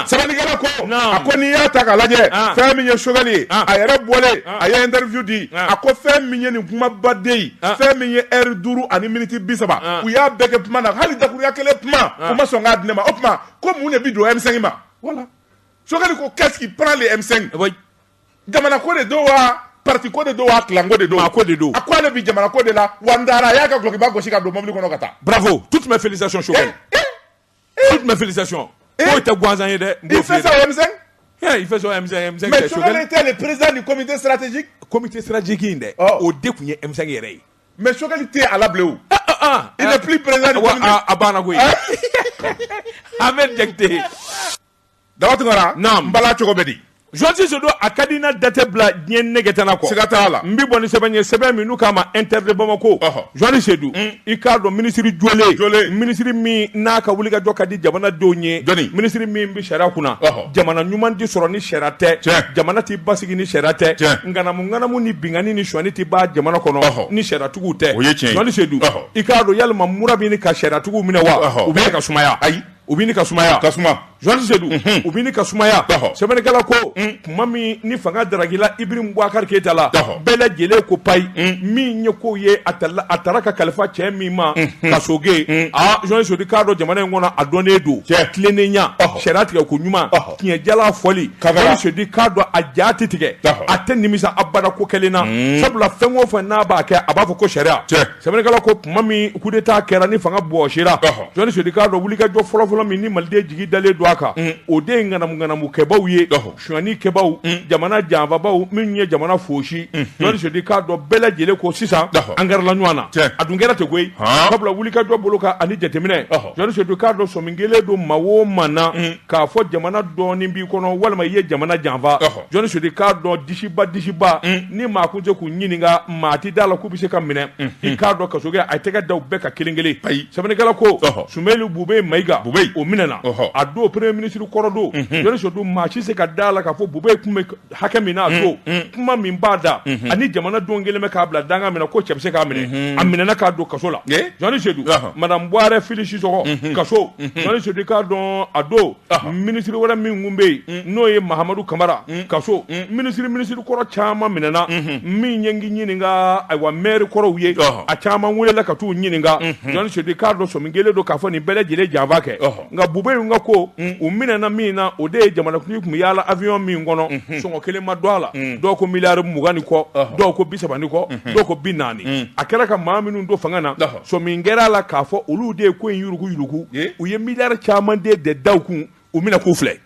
sabalikɛla ko a ko n'i y'a ta k'a lajɛ fɛn min ye Choguel ye a yɛrɛ bɔlen a ye interview di a ko fɛn min ye nin kumabaden ye fɛn min ye heure 5 ani minute 30 u y'a bɛɛ kɛ kuma na hali dakuruya kelen kuma u ma sɔn k'a di ne ma o tuma ko mun de bi don M5 ma voilà Choguel ko qu'est-ce qui prend les M5 jamana ko de don wa parti ko de don wa clan ko de don a ko ale bi jamana ko de la wa Ndara a y'a ka gulokiba gosi ka don mobili kɔnɔ ka taa bravo toutes mes félicitations Choguel toutes mes félicitations. Il fait ça au M5 il fait ça au M5. Mais Choguel était le président du comité stratégique. Comité stratégique, au début, M5. Mais Choguel était à la bleue. Il n'est plus président du comité. Abanagoui. Ahmed Diakité. Dawatingara, Mbala Chokobedi. journaliste Seydou a ka di na date bila diɲɛ nɛgɛtana kɔ siga t'a la n bɛ bɔ ni sɛbɛn ye sɛbɛn min n'u k'a ma interdit Bamako journaliste Seydou i k'a dɔn ministre jɔlen ministre min n'a ka wulikajɔ ka di jamanadenw ye ministre min bɛ sariya kunna jamana ɲuman tɛ sɔrɔ ni sariya tɛ jamana tɛ basigi ni sariya tɛ nganamu ni bingani ni suɲɛni tɛ ban jamana kɔnɔ ni sariyatigiw tɛ journaliste Seydou i k'a dɔn yalima mura bɛ ɲini ka sariyatigiw minɛ wa u bɛ ka sumaya ayi u bɛ ɲini ka sumaya journaliste Seydou u bɛ ɲini ka sumaya sɛbɛnnikɛla ko tuma min ni fanga daragila Ibrahim Boubacar Keita la bɛɛ lajɛlen ko payi min ye ko ye a taara ka kalifa cɛ min ma ka soge journaliste Seydou k'a dɔn jamana in kɔnɔ a dɔnnen don tilennenya sariya tigɛ ko ɲuman tiɲɛjala fɔli journaliste Seydou k'a dɔn a ja tɛ tigɛ a tɛ nimisa abada ko kelen na sabula fɛn o fɛn n'a b'a kɛ a b'a fɔ ko sariya sɛbɛnnikɛla ko tuma min coup d'état kɛra ni fanga bɔsira journaliste Seydou k'a dɔn wulikajɔ fɔlɔfɔlɔ min ni maliden jigi dalen don a kan o de ye ŋanamu kɛbaw ye suɲɛni kɛbaw jamana janfabaw min ye jamana fosi journaliste Seydou k'a dɔn bɛɛ lajɛlen ko sisan an gɛrɛla ɲɔgɔn na a dun kɛra ten koyi sabula wulikajɔ bolo kan ani jateminɛ journaliste Seydou k'a dɔn sɔmin kelen don maa o maa na k'a fɔ jamana dɔɔnin b'i kɔnɔ walima i ye jamana janfa journaliste Seydou k'a dɔn disiba ni maa kun tɛ k'u ɲininka maa tɛ d'a la k'u bɛ se ka minɛ i k'a dɔn kasokɛ a tɛgɛ da u bɛɛ ka kelen sɛbɛnnikɛla ko Sumeli Bube Mayiga o minɛna a don premier ministre kɔrɔ don journaliste Seydou maa si se ka d'a la k'a fɔ Bube kun bɛ hakɛ min na a don kuma min b'a da ani jamanadenw kelen bɛ k'a bila danga minɛ ko cɛ bɛ se k'a minɛ a minɛna k'a don kaso la journaliste Seydou madame Buhari Fili Sisɔkɔ kaso journaliste Seydou k'a dɔn a don ministre wɛrɛ min kun bɛ yen n'o ye Mahamadu Kamara kaso ministre kɔrɔ caman minɛna min ye n ɲininka ayiwa maire kɔrɔw ye a caman welela ka t'u ɲininka journaliste Seydou k'a dɔn sɔmin kelen don k'a fɔ nin bɛɛ lajɛlen janfa kɛ nka Bube in ka ko u minɛna min na o de ye jamanakuntigi tun bɛ yaala avion min kɔnɔ sɔngɔ kelen ma don a la dɔw ko miliyari 20 ni kɔ dɔw ko 30 ni kɔ dɔw ko 40 a kɛra ka maa minnu don fanga na sɔmin kɛra la k'a fɔ olu de ye ko in yurugu u ye miliyari caman de da u kun u minɛ k'u filɛ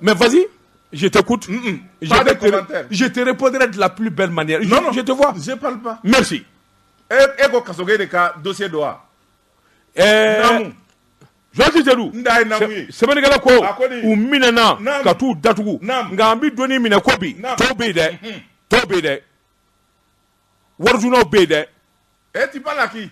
mais vas-y je t'écoute je te répondrai de la plus belle manière je te vois je parle pas merci e ko kasoge de ka dossier do wa journaliste Seydou sɛbɛnnikɛla ko u minɛna ka t'u datugu nka an bɛ donni minɛ ko bi tɔw bɛ yen dɛ warijunaw bɛ yen dɛ ti pas là qui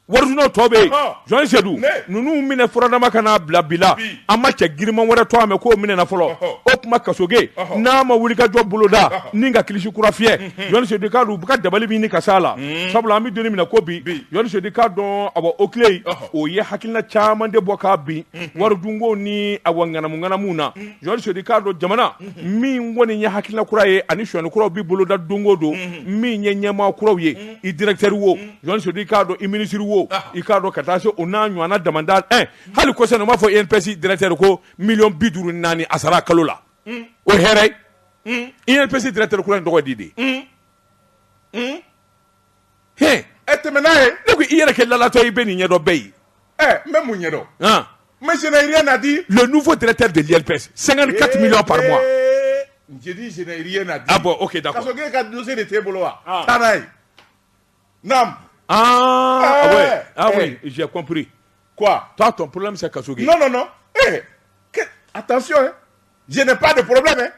warijunaw tɔw bɛ yen journaliste Seydou ninnu minɛ furadama ka n'a bila bi la an ma cɛ giriman wɛrɛ to a mɛn k'o minɛna fɔlɔ o tuma kasoge n'a ma wulikajɔ boloda ni ka kilisi kura fiyɛ journaliste Seydou k'a dɔn u bɛ ka dabali min ɲini ka s'a la sabula an bɛ donni minɛ ko bi journaliste Seydou k'a dɔn awɔ o tile o ye hakilina caman de bɔ k'a bin waridunko ni awɔ ŋanamu na journaliste Seydou k'a dɔn jamana min kɔni ye hakilina kura ye ani suɲɛni kuraw bɛ boloda don o don min ye ɲɛmaa kuraw ye i directeur wo journaliste Seydou k'a dɔn i ministre wo i k'a dɔn ka taa se o n'a ɲɔgɔnna damanda hali kɔsɛbɛ u b'a fɔ INPS directeur ko 54 a sara kalo la o hɛrɛ INPS directeur kura in tɔgɔ di de e tɛmɛna ye ne ko i yɛrɛ kɛ lalatɔ i bɛ nin ɲɛdɔn bɛɛ ye n bɛ mun ɲɛdɔn mais je n'ai rien à dire le nouveau directeur de l'INPS 54 millions par mois je dis je n'ai rien à dire ah bon ok d'accord kasoge ka dossier de t'e bolo wa taa n'a ye oui, j'ai compris. Quoi? Toi, ton problème, c'est Kasogi. Non. Attention, je n'ai pas de problème.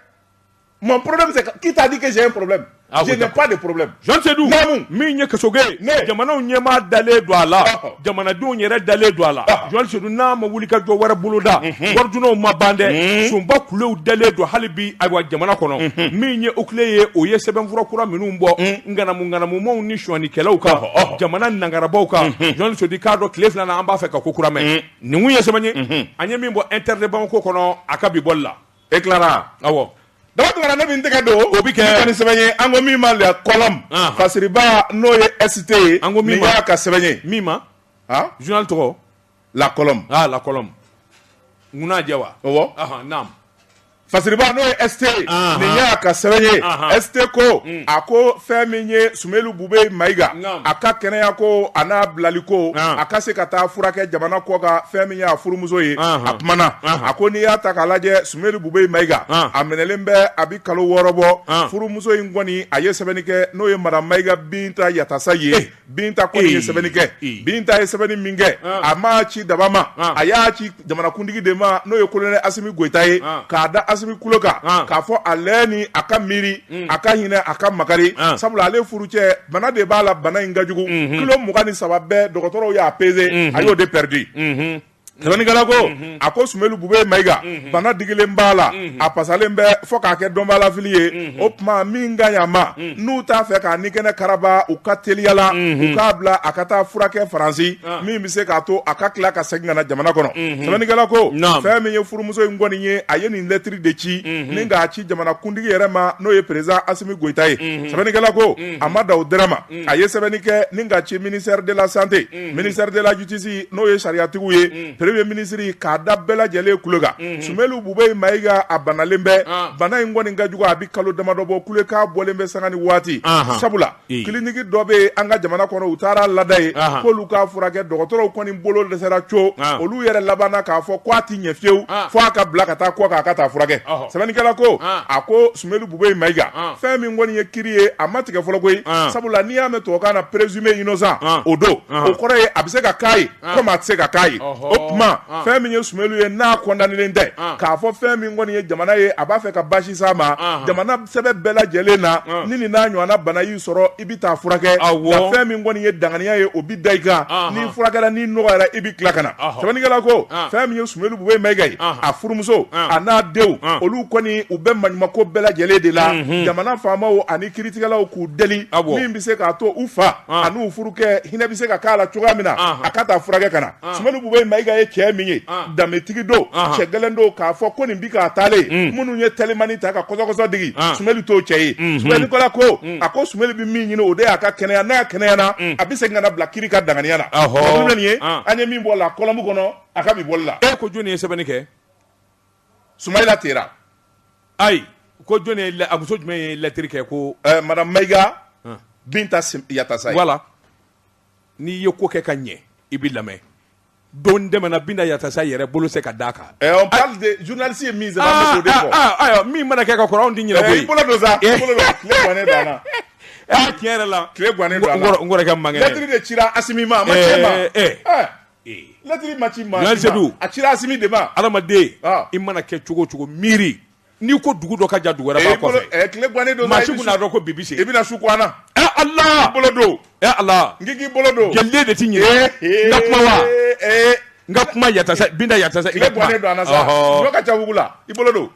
Mon problème, c'est qui t'a dit que j'ai un problème? Je n'ai pas de problème. Jean Seydou, min ye Kasoge, jamanaw ɲɛmaa dalen don a la, jamanadenw yɛrɛ dalen don a la. Jean Seydou n'a ma wuli ka jɔ wɛrɛ boloda, warijunaw ma ban dɛ, sunba kulew dalen don hali bi ayiwa jamana kɔnɔ. Min ye o kile ye, o ye sɛbɛnfura kura minnu bɔ, ŋanamumaw ni suɲɛnikɛlaw kan, jamana nangarabaw kan. Jean Seydou k'a dɔn tile 2 nan an b'a fɛ ka ko kura mɛn. Nin kun ye sɛbɛn ye, an ye min bɔ interdit Bamako kɔnɔ a ka bi bɔli la. Éclairant. Awɔ. Dama tuma ne bɛ n tɛgɛ don o bɛ kɛ ni sɛbɛn ye an ko min ma la colonne fasiriba n'o ye ST ye an ko min y'a ka sɛbɛn ye min ma journal tɔgɔ la colonne la colonne ŋuna jɛ wa awɔ naam Fasiriba n'o ye ST nin y'a ka sɛbɛn ye ST ko a ko fɛn min ye Sumelu Bube Mayiga a ka kɛnɛya ko a n'a bilali ko a ka se ka taa furakɛ jamana kɔ ka fɛn min y'a furumuso ye a kumana a ko n'i y'a ta k'a lajɛ Sumelu Bube Mayiga a minɛlen bɛ a bi kalo 6 bɔ furumuso in kɔni a ye sɛbɛnni kɛ n'o ye Madame Mayiga Binta Yatasa ye Binta kɔni ye sɛbɛnni kɛ Binta ye sɛbɛnni min kɛ a ma ci daba ma a y'a ci jamanakuntigi de ma n'o ye colonel Asimi Goita ye k'a da Asimi kulo kan k'a fɔ ale ni a ka miiri a ka hinɛ a ka makari sabula ale furu cɛ bana de b'a la bana in ka jugu kilo 23 bɛɛ dɔgɔtɔrɔw y'a pesé a y'o de perdu sɛbɛnnikɛla ko a ko Sumelu Bube Mayiga bana digilen b'a la a pasalen bɛ fɔ k'a kɛ dɔnbalafili ye o tuma min ka ɲi ma n'u t'a fɛ k'a ni kɛnɛ karaba u ka teliya la u k'a bila a ka taa furakɛ Faransi min bɛ se k'a to a ka tila ka segin ka na jamana kɔnɔ sɛbɛnnikɛla ko fɛn min ye furumuso in kɔni ye a ye nin lettre de ci ni k'a ci jamanakuntigi yɛrɛ ma n'o ye président Asimi Goita ye sɛbɛnnikɛla ko a ma da o dɛrɛ ma a ye sɛbɛnni kɛ ni k'a ci ministère de la santé ministère de la justice n'o ye sariyatigiw ye Premier ministre k'a da bɛɛ lajɛlen kulo kan Sumelu Bube Mayiga a banalen bɛ bana in kɔni ka jugu a bi kalo damadɔ bɔ kule k'a bɔlen bɛ sanga ni waati sabula kiliniki dɔ bɛ an ka jamana kɔnɔ u taara lada ye k'olu k'a furakɛ dɔgɔtɔrɔw kɔni bolo dɛsɛra co olu yɛrɛ labanna k'a fɔ k'a ti ɲɛ fiyewu fɔ a ka bila ka taa kɔ kan a ka taa furakɛ sɛbɛnnikɛla ko a ko Sumelu Bube Mayiga fɛn min kɔni ye kiri ye a ma tigɛ fɔlɔ koyi sabula n'i y'a mɛn tubabukan na présumé innocent o don o kɔrɔ ye a bɛ se ka k'a ye komi a tɛ se ka k'a ye fɛn min ye Sumelu ye n'a condamnelen tɛ k'a fɔ fɛn min kɔni ye jamana ye a b'a fɛ ka basi s'a ma jamana sɛbɛn bɛɛ lajɛlen na ni nin n'a ɲɔgɔnna bana y'i sɔrɔ i bɛ taa furakɛ nka fɛn min kɔni ye danganiya ye o bi da i kan n'i furakɛla n'i nɔgɔyara i bɛ tila ka na sɛbɛnnikɛla ko fɛn min ye Sumelu Bube Mayiga ye a furumuso a n'a denw olu kɔni u bɛ maɲumako bɛɛ lajɛlen de la jamana faamaw ani kiiritigɛlaw k'u deli min bɛ se k'a to u fa ani u furukɛ hinɛ bɛ se ka k'a la cogoya min na a ka taa furakɛ ka na Sumelu Bube Mayiga ye cɛ min ye danbetigi don cɛ gɛlɛn don k'a fɔ ko nin bi k'a taalen minnu ye telimani ta ka kɔsɔkɔsɔ digi Sumelu t'o cɛ ye sɛbɛnnikɛla ko a ko Sumelu bɛ min ɲini o de y'a ka kɛnɛya n'a kɛnɛyana a bɛ segin ka na bila kiiri ka danganiya la nin ye an ye min bɔ la kɔlɔmu kɔnɔ a ka bi bɔli la ko jɔnni ye sɛbɛnni kɛ Sumayila Tera ayi ko jɔnni ye a muso jumɛn ye lettre kɛ ko Madame Mayiga Binta Yatasa ye voilà n'i ye ko kɛ ka ɲɛ i bɛ lamɛn don dɛmɛna Binta Yatasa yɛrɛ bolo se ka d'a kan on parle de journaliste ye min sɛbɛn de fɔ ayiwa min mana kɛ ka kɔrɔ anw tɛ ɲinɛ koyi i bolo don sa i bolo don tile gannen don a la tiɲɛ yɛrɛ la tile gannen don a la n kɔrɔkɛ man kɛnɛ lettre de cira Asimi ma a ma cɛ ma lettre ma ci ma a cira Asimi de ma adamaden i mana kɛ cogo o cogo miiri n'i ko dugu dɔ ka jan dugu wɛrɛ b'a kɔfɛ tile gannen don maa si kun n'a dɔn ko bibi se i bɛna su ko an na Allah bolo don Allah n k'i bolo don jɛlen de ti ɲɛ n ka kuma wa n ka kuma Yatasa Binta Yatasa tile gannen don a na sa ɲɔ ka ca wugu la i bolo don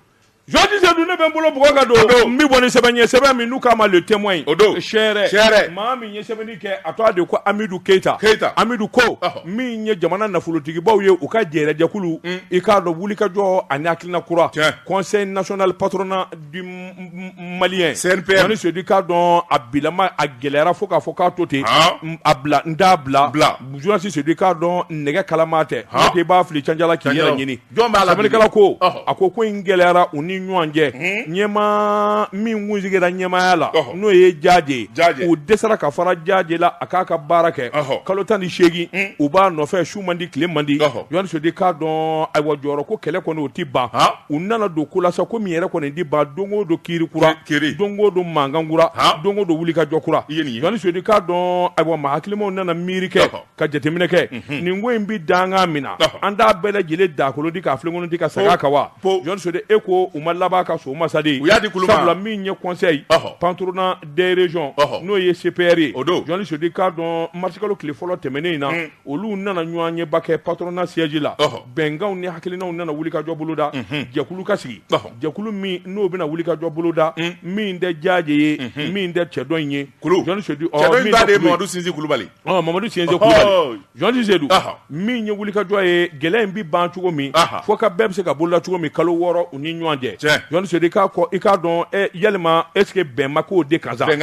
Jɔnji Seydou ne bɛ n bolo bugɔ ka don n bɛ bɔ ni sɛbɛn ye sɛbɛn min n'u k'a ma le témoin o don sɛrɛ maa min ye sɛbɛnni kɛ a tɔgɔ de ko Amidou Keita Amidou ko min ye jamana nafolotigibaw ye u ka jɛrɛjɛkulu i k'a dɔn wulikajɔ ani hakilina kura Conseil national patronat du malien CNPM Jɔnji Seydou k'a dɔn a bilama a gɛlɛyara fo k'a fɔ k'a to ten a bila n t'a bila Jɔnji Seydou k'a dɔn nɛgɛ kalama tɛ n'o tɛ i b'a fili canjala k'i yɛrɛ ɲini sɛbɛnnikɛla ko a ko in gɛlɛyara u ni ɲɔgɔn cɛ ɲɛmaa min kun sigira ɲɛmaaya la n'o ye Jaje u dɛsɛra ka fara Jaje la a k'a ka baara kɛ kalo 18 u b'a nɔfɛ su man di tile man di Jɔnji Seydou k'a dɔn ayiwa jɔyɔrɔ ko kɛlɛ kɔni o ti ban u nana don ko la sa ko min yɛrɛ kɔni ti ban don o don kiiri kura don o don mankan kura don o don wulikajɔ kura Jɔnji Seydou k'a dɔn ayiwa maa hakilimaw nana miiri kɛ ka jateminɛ kɛ nin ko in bi dangan min na an t'a bɛɛ lajɛlen dakolo di k'a filenkolon di ka segin a kan wa Jɔnji Seydou e ko u ma laban ka so masadi sabula min ye conseil patronat des régions n'o ye CPR ye Jɔnji Seydou k'a dɔn marsikalo tile fɔlɔ tɛmɛnen in na olu nana ɲɔgɔn ɲɛba kɛ patronat siège la bɛnkanw ni hakilinaw nana wulikajɔ boloda jɛkulu ka sigi jɛkulu min n'o bɛna wulikajɔ boloda min tɛ Jaje ye min tɛ cɛ dɔn in ye Jɔnji Seydou cɛ dɔn ba de ye Mamadu Sinzi Kulubali Mamadu Sinzi Kulubali Jɔnji Seydou min ye wulikajɔ ye gɛlɛya in bi ban cogo min fo ka bɛɛ bɛ se ka boloda cogo min kalo 6 u ni ɲɔgɔn cɛ Jɔnji Seydou i k'a dɔn yalima est-ce que bɛn ma k'o de kan sa bɛn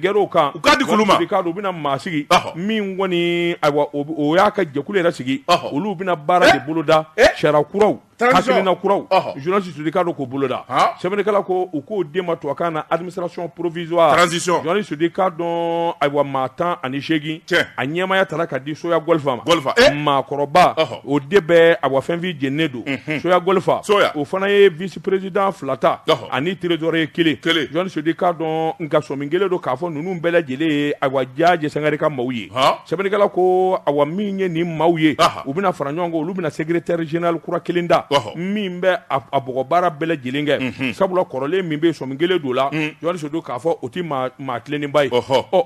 kɛra o kan u ka di kulu ma i k'a dɔn u bɛna maa sigi min kɔni ayiwa o y'a ka jɛkulu yɛrɛ sigi olu bɛna baara de boloda sariya kuraw hakilina kuraw journaliste de cadre ko boloda sɛbɛnnikɛla ko u k'o den ma tubabukan na administration provisoire transition journaliste de cadre ayiwa maa 18 a ɲɛmaya tala ka di soya golfa ma maakɔrɔba o de bɛ ayiwa fɛn fin jeninen don soya golfa o fana ye vice président 2 ta ani trésorier 1 journaliste de cadre nka sɔmin kelen don k'a fɔ ninnu bɛɛ lajɛlen ye ayiwa Jaaje Sangare ka maaw ye sɛbɛnnikɛla ko ayiwa min ye nin maaw ye u bɛna fara ɲɔgɔn kan olu bɛna secrétaire général kura kelen da min bɛ a bɔgɔ baara bɛɛ lajɛlen kɛ sabula kɔrɔlen min bɛ sɔmin kelen don la journaliste do k'a fɔ o tɛ maa tilennenba ye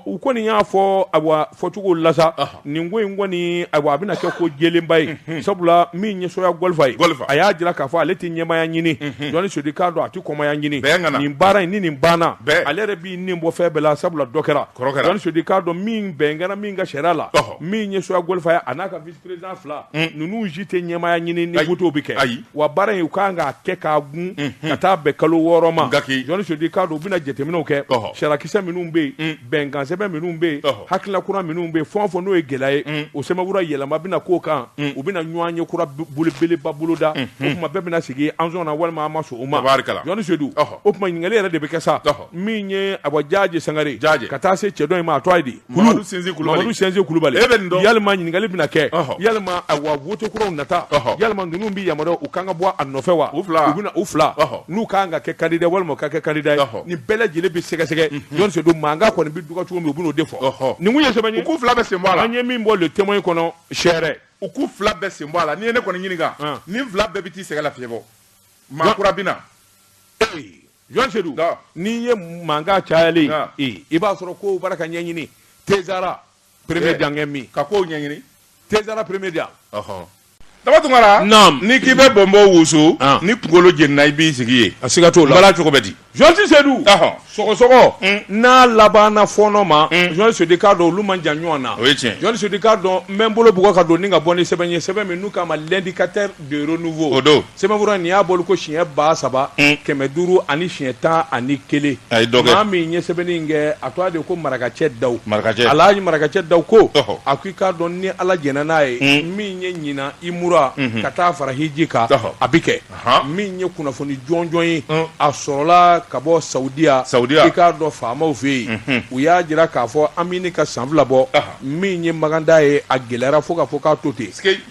u kɔni y'a fɔ ayiwa fɔcogo la sa nin ko in kɔni ayiwa a bɛna kɛ ko jɛlenba ye sabula min ye soya golfa ye a y'a jira k'a fɔ ale tɛ ɲɛmaya ɲini journaliste do k'a dɔn a tɛ kɔmaya ɲini nin baara in ni nin banna ale yɛrɛ b'i nin bɔ fɛn bɛɛ la sabula dɔ kɛra journaliste do k'a dɔn min bɛn kɛra min ka sariya la min ye soya golfa ye a n'a ka vice président 2 ninnu si tɛ ɲɛmaya ɲini ni voto bɛ kɛ wa baara in u kan k'a kɛ k'a gun ka taa bɛn kalo 6 ma journaliste do k'a dɔn u bɛna jateminɛw kɛ sarakisɛ minnu bɛ yen bɛnkan sɛbɛn minnu bɛ yen hakilina kura minnu bɛ yen fɛn o fɛn n'o ye gɛlɛya ye o sɛbɛnfura yɛlɛma bɛna k'o kan u bɛna ɲɔgɔn ye kura belebeleba boloda o tuma bɛɛ bɛna sigi an sɔn na walima an ma sɔn o ma journaliste do o tuma ɲininkali yɛrɛ de bɛ kɛ sa min ye ayiwa Jaaje Sangare ka taa se cɛ dɔ in ma a tɔgɔ ye di Mamadu Senze Kulubali yalima ɲininkali bɛna kɛ yalima ayiwa voto kuraw nata yalima ninnu bɛ yamaruya u kan ka bɔ a nɔfɛ wa u bɛna u 2 n'u kan ka kɛ candidat walima u ka kɛ candidat ye nin bɛɛ lajɛlen bɛ sɛgɛsɛgɛ journaliste do mankan kɔni bɛ duga cogo min u bɛn'o de fɔ nin kun ye sɛbɛn ye u k'u 2 bɛ sen bɔ a la an ye min bɔ le témoin kɔnɔ sɛrɛ u k'u 2 bɛ sen bɔ a la n'i ye ne kɔni ɲininka nin 2 bɛɛ bɛ t'i sɛgɛ lafiɲɛ bɔ maa kura bɛ na journaliste do n'i ye mankan cayalen i b'a sɔrɔ ko baara ka ɲɛɲini Tezara premier dan min ka kow ɲɛɲini Tezara premier dan Daba Tunkara ni k'i bɛ bɔnbɔ wusu ni kunkolo jenina i b'i sigi ye a siga t'o la bala cogo bɛ di journaliste Seydou sɔgɔsɔgɔ n'a labanna fɔɔnɔ ma journaliste de k'a dɔn olu man jan ɲɔgɔn na o ye tiɲɛ journaliste de k'a dɔn n bɛ n bolo bugɔ ka don ni ka bɔ ni sɛbɛn ye sɛbɛn min n'u k'a ma l'indicateur de renouveau o don sɛbɛnfura nin y'a bolo ko siɲɛ 3,000 500 ani siɲɛ 11 a ye dɔ kɛ maa min ye sɛbɛnni in kɛ a tɔgɔ de ko Marakacɛ Dawu Alhaji Marakacɛ Dawu ko a ko i k'a dɔn ni Ala jɛna n'a ye min ye ɲina i mura ka taa fara hiji kan a bɛ kɛ min ye kunnafoni jɔnjɔn ye a sɔrɔla ka bɔ Saudiya i k'a dɔn faamaw fɛ yen u y'a jira k'a fɔ an bɛ ka san 2 bɔ min ye maganda ye a gɛlɛyara fo ka fɔ k'a to ten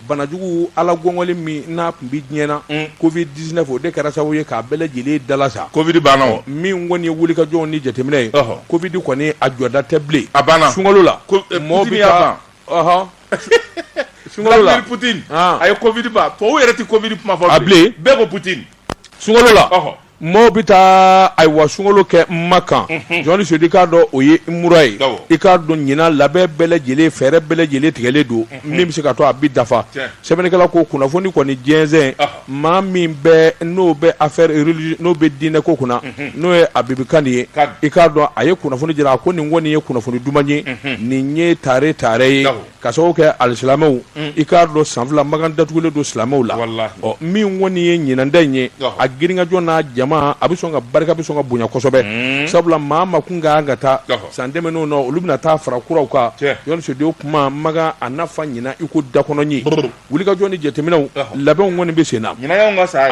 banajugu Ala gɔngɔli min n'a tun bɛ diɲɛ na Covid 19 o de kɛra sababu ye k'a bɛɛ lajɛlen dala sa Covid banna min kɔni ye wulikajɔw ni jateminɛ ye Covid kɔni a jɔda tɛ bilen a banna sunkalo la mɔgɔ bɛ taa sunkalo la Poutine a ye Covid ban tubabu yɛrɛ tɛ Covid kuma fɔ bilen bɛɛ ko Poutine sunkalo la mɔgɔw bɛ taa ayiwa sunkalo kɛ Makan journaliste de k'a dɔn o ye mura ye i k'a dɔn ɲinan labɛn bɛɛ lajɛlen fɛɛrɛ bɛɛ lajɛlen tigɛlen don min bɛ se ka to a bɛ dafa sɛbɛnnikɛla ko kunnafoni kɔni jɛnsɛn maa min bɛ n'o bɛ affaire religieux n'o bɛ diinɛ ko kunna n'o ye Abibu Kani ye i k'a dɔn a ye kunnafoni jira a ko nin kɔni ye kunnafoni duman ye nin ye tare ye ka sababu kɛ alisilamɛw i k'a dɔn san 2 makan datugulen don silamɛw la ɔ min kɔni ye ɲinanda in ye a girinkajɔ n'a jama a bɛ sɔn ka barika bɛ sɔn ka bonya kosɛbɛ sabula maa ma kun ka ka taa san tɛmɛnenw na olu bɛna taa fara kuraw kan journaliste de kuma makan a nafa ɲina i ko dakɔnɔ ye wulikajɔ ni jateminɛw labɛnw kɔni bɛ sen na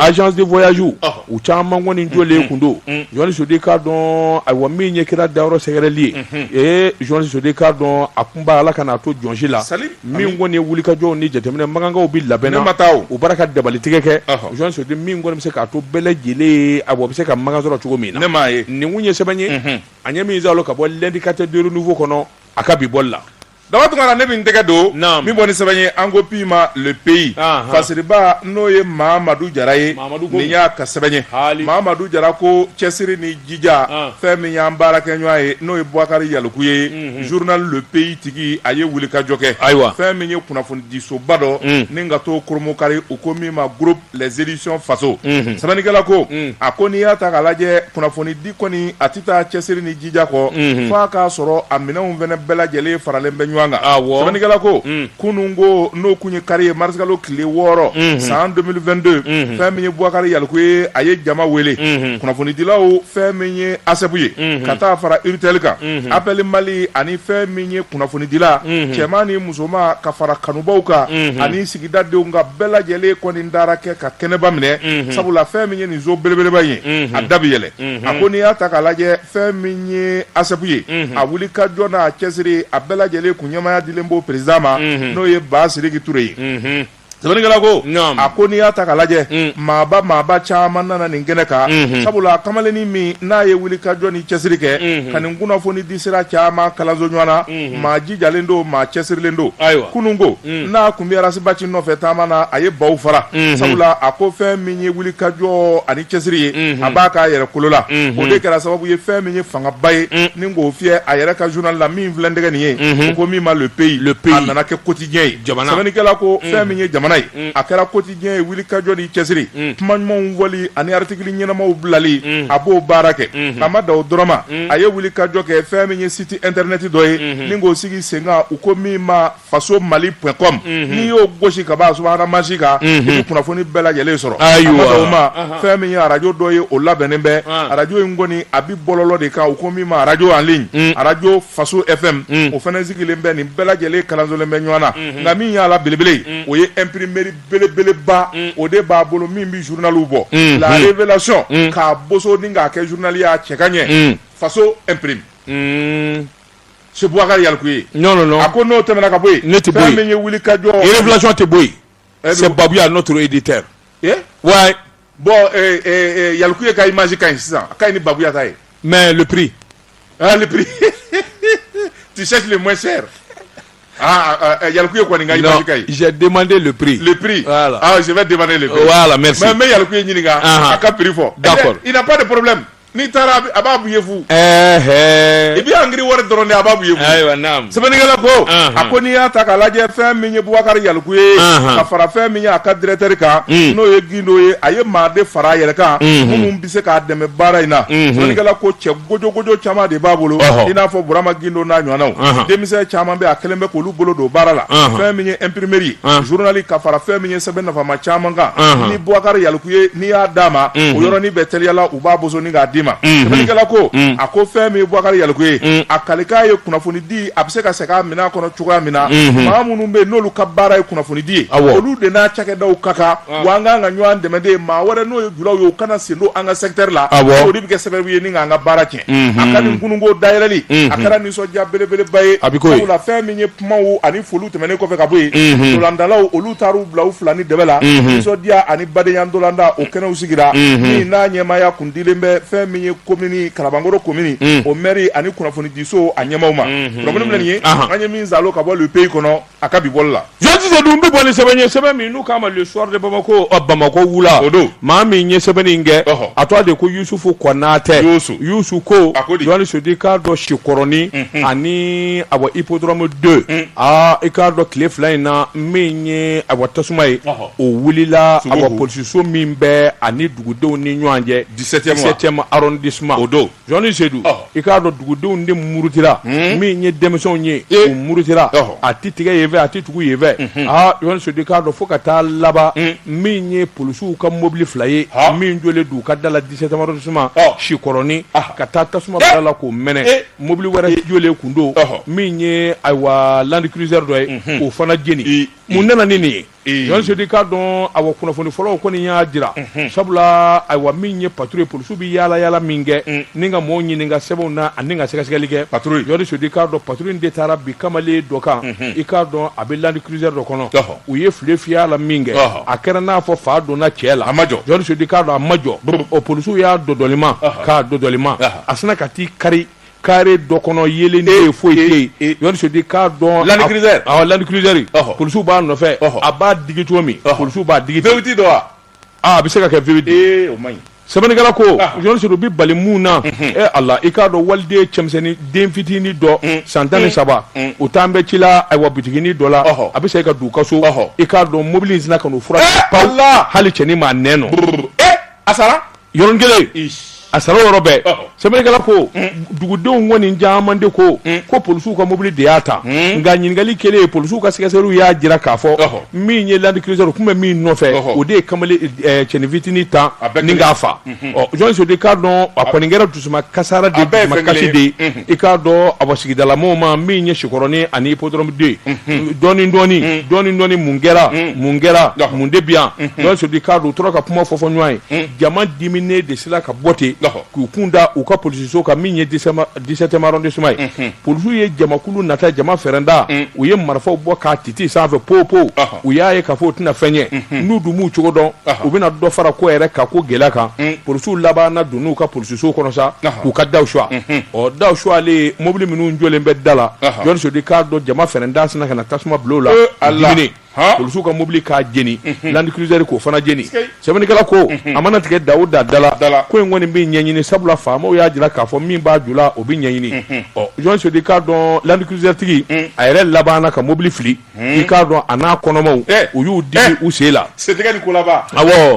agence de voyage u caman kɔni jɔlen kun don journaliste de k'a dɔn ayiwa min ye kɛra dayɔrɔ sɛgɛrɛli ye journaliste de k'a dɔn a kun b'a Ala ka n'a to jɔnsi la min kɔni ye wulikajɔw ni jateminɛ makankaw bɛ labɛn na u baara ka dabalitigɛ kɛ journaliste de min kɔni bɛ se k'a to bɛɛ lajɛlen a bɛ se ka makan sɔrɔ cogo min na ne m'a ye nin kun ye sɛbɛn ye a ɲɛ min zalo ka bɔ l'indicateur de renouveau kɔnɔ a ka bi bɔli la Daba Tunkara ne bɛ n tɛgɛ don min bɔ ni sɛbɛn ye an ko pi ma le pays fasiriba n'o ye Mahamadu Jara ye nin y'a ka sɛbɛn ye Mahamadu Jara ko cɛsiri ni jija fɛn min y'an baarakɛɲɔgɔn ye n'o ye Bouakari Yaluku ye journal le pays tigi a ye wulikajɔ kɛ fɛn min ye kunnafoni di soba dɔ ni ka to koromokari u ko min ma groupe les éditions faso sɛbɛnnikɛla ko a ko n'i y'a ta k'a lajɛ kunnafoni di kɔni a tɛ taa cɛsiri ni jija kɔ f'a k'a sɔrɔ a minɛnw fana bɛɛ lajɛlen faralen bɛ ɲɔgɔn ɲɔgɔn kan sɛbɛnnikɛla ko kunun ko n'o kun ye kari ye marisikalo tile 6 san 2022 fɛn min ye Boubacar Yaliku ye a ye jama wele kunnafonidilaw fɛn min ye ASEP ye ka taa fara Unitel kan Appel Mali ani fɛn min ye kunnafonidila cɛman ni musoman ka fara kanubaw kan ani sigida denw ka bɛɛ lajɛlen kɔni dara kɛ ka kɛnɛba minɛ sabula fɛn min ye nin zo belebeleba ye a da bi yɛlɛ a ko n'i y'a ta k'a lajɛ fɛn min ye ASEP ye a wuli ka jɔ n'a cɛsiri a bɛɛ lajɛlen kun ɲɛmaya dilen b'o président ma n'o ye Ba Sidiki Ture ye sɛbɛnnikɛla ko a ko n'i y'a ta k'a lajɛ maaba caman nana nin kɛnɛ kan sabula kamalennin min n'a ye wuli ka jɔ ni cɛsiri kɛ ka nin kunnafoni di sira caman kalanso ɲɔgɔn na maa jijalen don maa cɛsirilen don kunun ko n'a kun bɛ arasibaci nɔfɛ taama na a ye baw fara sabula a ko fɛn min ye wuli ka jɔ ani cɛsiri ye a b'a k'a yɛrɛ kolo la o de kɛra sababu ye fɛn min ye fangaba ye ni k'o fiyɛ a yɛrɛ ka journal la min filɛ tɛgɛ nin ye o ko min ma le pays a nana kɛ quotidien ye sɛbɛnnikɛla ko fɛn min ye jamana ye a kɛra quotidien ye wuli ka jɔ ni cɛsiri kuma ɲumanw wali ani article ɲɛnamaw bilali a b'o baara kɛ a ma da o dɔrɔn ma a ye wuli ka jɔ kɛ fɛn min ye site internet dɔ ye ni k'o sigi sen kan u ko min ma fasomali.com n'i y'o gosi ka b'a subahana mansi kan i bɛ kunnafoni bɛɛ lajɛlen sɔrɔ a ma da o ma fɛn min ye arajo dɔ ye o labɛnnen bɛ arajo in kɔni a bi bɔlɔlɔ de kan u ko min ma arajo en ligne arajo Faso FM o fana sigilen bɛ nin bɛɛ lajɛlen kalansolen bɛ ɲɔgɔn na nka min y'a la belebele o ye imprimerie belebeleba o de b'a bolo min bi journaliw bɔ la révélation k'a boso ni k'a kɛ journal y'a cɛ ka ɲɛ Faso imprime c'est Boubacar Yaliku ye non a ko n'o tɛmɛna ka bɔ yen fɛn min ye wuli ka jɔ révélation tɛ bɔ yen c'est Babouya notre éditeur ouais bon Yaliku ye ka image ka ɲi sisan a ka ɲi ni Babouya ta ye mais le prix le prix tu cherches le moins cher. Yaliku ye kɔni ka image ka ɲi. J'ai demandé le prix. Le prix. Voilà. Je vais demander le prix. Voilà, merci. Mais Yaliku ye ɲininka a ka prix fɔ. D'accord. Il n'a pas de problème. N'i taara a b'a bouillé fu. I bɛ angiri wari dɔrɔn de a b'a bouillé fu. Ayiwa naam. Sɛbɛnnikɛla ko a ko n'i y'a ta k'a lajɛ fɛn min ye Boubacar Yaliku ye ka fara fɛn min ye a ka directeur kan n'o ye Gindo ye a ye maa de fara a yɛrɛ kan minnu bɛ se k'a dɛmɛ baara in na sɛbɛnnikɛla ko cɛ gojo caman de b'a bolo i n'a fɔ Burama Gindo n'a ɲɔgɔnnaw denmisɛn caman bɛ a kɛlen bɛ k'olu bolo don baara la fɛn min ye imprimerie journal ka fara fɛn min ye sɛbɛn nafama caman kan ni Boubacar Yaliku ye n'i y'a d'a ma o yɔrɔnin bɛɛ teliyala u b'a boso ni k'a d'i ma sɛbɛnnikɛla ko a ko fɛn min ye Boubacar Yaliku ye a kalikan ye kunnafoni di a bɛ se ka segin a minɛ kɔnɔ cogoya min na maa minnu bɛ yen n'olu ka baara ye kunnafoni di ye olu de n'a cakɛdaw ka kan wa an kan ka ɲɔgɔn dɛmɛ de maa wɛrɛ n'o ye julaw ye u kana sen don an ka secteur la o de bɛ kɛ sababu ye ni k'an ka baara tiɲɛ a ka nin kununko dayɛlɛli a kɛra nisɔndiya belebeleba ye sabula fɛn min ye kumaw ani foliw tɛmɛnen kɔfɛ ka bɔ yen ntolandalaw olu taar'u bila u fila ni dɛbɛ la nisɔndiya ani badenya ntolanda o kɛnɛw sigira min n'a ɲɛmaaya kun dilen bɛ fɛn min ye commune Kalabankɔrɔ commune o maire ani kunnafoni diso a ɲɛmaw ma kunnafoni min ye an ye min zalo ka bɔ le pays kɔnɔ a ka bi bɔli la jɔnti dun bɛ bɔ ni sɛbɛn ye sɛbɛn min n'u k'a ma le soir de Bamako wula o don maa min ye sɛbɛn in kɛ a tɔgɔ de ko Yusufu Konate Yusu ko jɔnni sodi k'a dɔn Sikɔrɔni ani a bɔ hippodrome 2 i k'a dɔn tile fila in na min ye a bɔ tasuma ye o wulila a bɔ polisiso min bɛ ani dugudenw ni ɲɔgɔn cɛ 17e arrondissement o don jɔnni sedu i k'a dɔn dugudenw de murutira min ye denmisɛnw ye o murutira a ti tigɛ yen fɛ a ti tugu yen fɛ jɔnni sedu i k'a dɔn fo ka taa laban min ye polisiw ka mobili fila ye min jɔlen don u ka da la 17e arrondissement Sikɔrɔni ka taa tasuma bila la k'o mɛnɛ mobili wɛrɛ jɔlen kun don min ye ayiwa land cruiser dɔ ye k'o fana jeni mun nana ni nin ye jɔnni sedu i k'a dɔn awa kunnafoni fɔlɔw kɔni y'a jira sabula ayiwa min ye patrouille polisiw bɛ yaala min kɛ ni ka mɔgɔw ɲininka sɛbɛnw na ani ka sɛgɛsɛgɛli kɛ patrouille jɔnni sedu i k'a dɔn patrouille de taara bi kamalen dɔ kan i k'a dɔn a bɛ land cruiser dɔ kɔnɔ u ye file fiyɛ a la min kɛ a kɛra n'a fɔ fa donna cɛ la a ma jɔ jɔnni sedu i k'a dɔn a ma jɔ o polisiw y'a dɔdɔlima k'a dɔdɔlima a sinna ka t'i kari carré dɔ kɔnɔ yelen ne ye foyi tɛ yen jɔnni sedu k'a dɔn land cruiser polisiw b'a nɔfɛ a b'a digi cogo min polisiw b'a digi ten VVT dɔ wa a bɛ se ka kɛ VVT o man ɲi sɛbɛnnikɛla ko jɔnni sedu bi bali mun na Allah i k'a dɔn waliden cɛmisɛnnin den fitinin dɔ san 13 o t'an bɛ ci la ayiwa butiginin dɔ la a bɛ se ka don u ka so i k'a dɔn mobili in sina ka n'o fura hali cɛnin maa nɛn nɔ a sara yɔrɔnin kelen a sara yɔrɔ bɛɛ sɛbɛnnikɛla ko dugudenw kɔni caman de ko polisiw ka mobili de y'a ta nka ɲininkali kɛlen polisiw ka sɛgɛsɛgɛliw y'a jira k'a fɔ min ye Land Cruiser kun bɛ min nɔfɛ o de ye kamalen cɛnin fitinin ta ni k'a fa Jean Sodi k'a dɔn a kɔni kɛra dusuma kasara de dusuma kasi de i k'a dɔn a bɔ sigidalamaw ma min ye Sikɔrɔni ani hippodrome 2 dɔɔni mun kɛra mun de bi yan Jean Sodi k'a dɔn u tora ka kuma fɔ ɲɔgɔn ye jama dimine de sera ka bɔ ten k'u kun da u ka polisiso kan min ye 17e arrondissement ye polisiw ye jamakulu nata jama fɛrɛnda u ye marifaw bɔ k'a titi sanfɛ po u y'a ye k'a fɔ u tɛna fɛn ye n'u dun m'u cogo dɔn u bɛna dɔ fara ko yɛrɛ ka ko gɛlɛya kan polisiw labanna don n'u ka polisiso kɔnɔ sa k'u ka daw suwa daw suwalen mobili minnu jɔlen bɛ da la John Sodi k'a dɔn jama fɛrɛnda sina ka na tasuma bila o la dimine polisiw ka mobili k'a jeni Land Cruiser k'o fana jeni sɛbɛnnikɛla ko a mana tigɛ da o da la ko in kɔni bɛ ɲɛɲini sabula faamaw y'a jira k'a fɔ min b'a ju la o bɛ ɲɛɲini John Sodi k'a dɔn Land Cruiser tigi a yɛrɛ labanna ka mobili fili i k'a dɔn a n'a kɔnɔmaw u y'u digi u sen la awɔ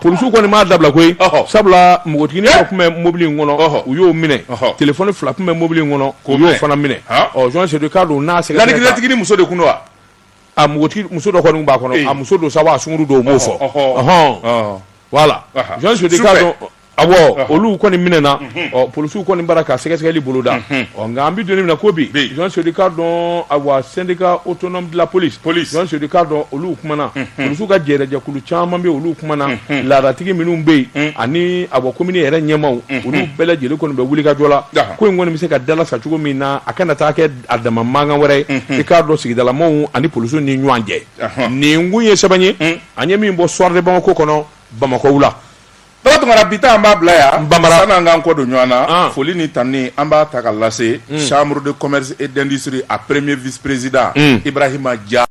polisiw kɔni m'a dabila koyi sabula npogotigini dɔ tun bɛ mobili in kɔnɔ u y'o minɛ telefɔni 2 tun bɛ mobili in kɔnɔ u y'o fana minɛ Jean Sodi k'a dɔn n'a sɛgɛsɛgɛ Land Cruiser tigi ni muso de kun don wa a muso dɔ kɔni b'a kɔnɔ a muso don sabu a sunguru don o m'o fɔ voilà Jean Sodi k'a dɔn awɔ olu kɔni minɛna polisiw kɔni bara ka sɛgɛsɛgɛli boloda nka an bɛ donni min na ko bi Jean Sodi k'a dɔn awɔ syndicat autonome de la police Jean Sodi k'a dɔn olu kumana polisiw ka jɛrɛjɛkulu caman bɛ olu kumana laadatigi minnu bɛ yen ani awɔ komini yɛrɛ ɲɛmaw olu bɛɛ lajɛlen kɔni bɛ wuli ka jɔ la ko in kɔni bɛ se ka dalasa cogo min na a kana taa kɛ a dama mankan wɛrɛ ye i k'a dɔn sigidalamaw ani polisiw ni ɲɔgɔn cɛ nin kun ye sɛbɛn ye an ye min bɔ soir de Bamako kɔnɔ Bamako la Tungara bita an b'a bila yan sanni an k'an kɔ don ɲɔgɔn na foli ni tanni an b'a ta ka lase chambre de commerce et d'industrie a premier vice-président Ibrahima Dia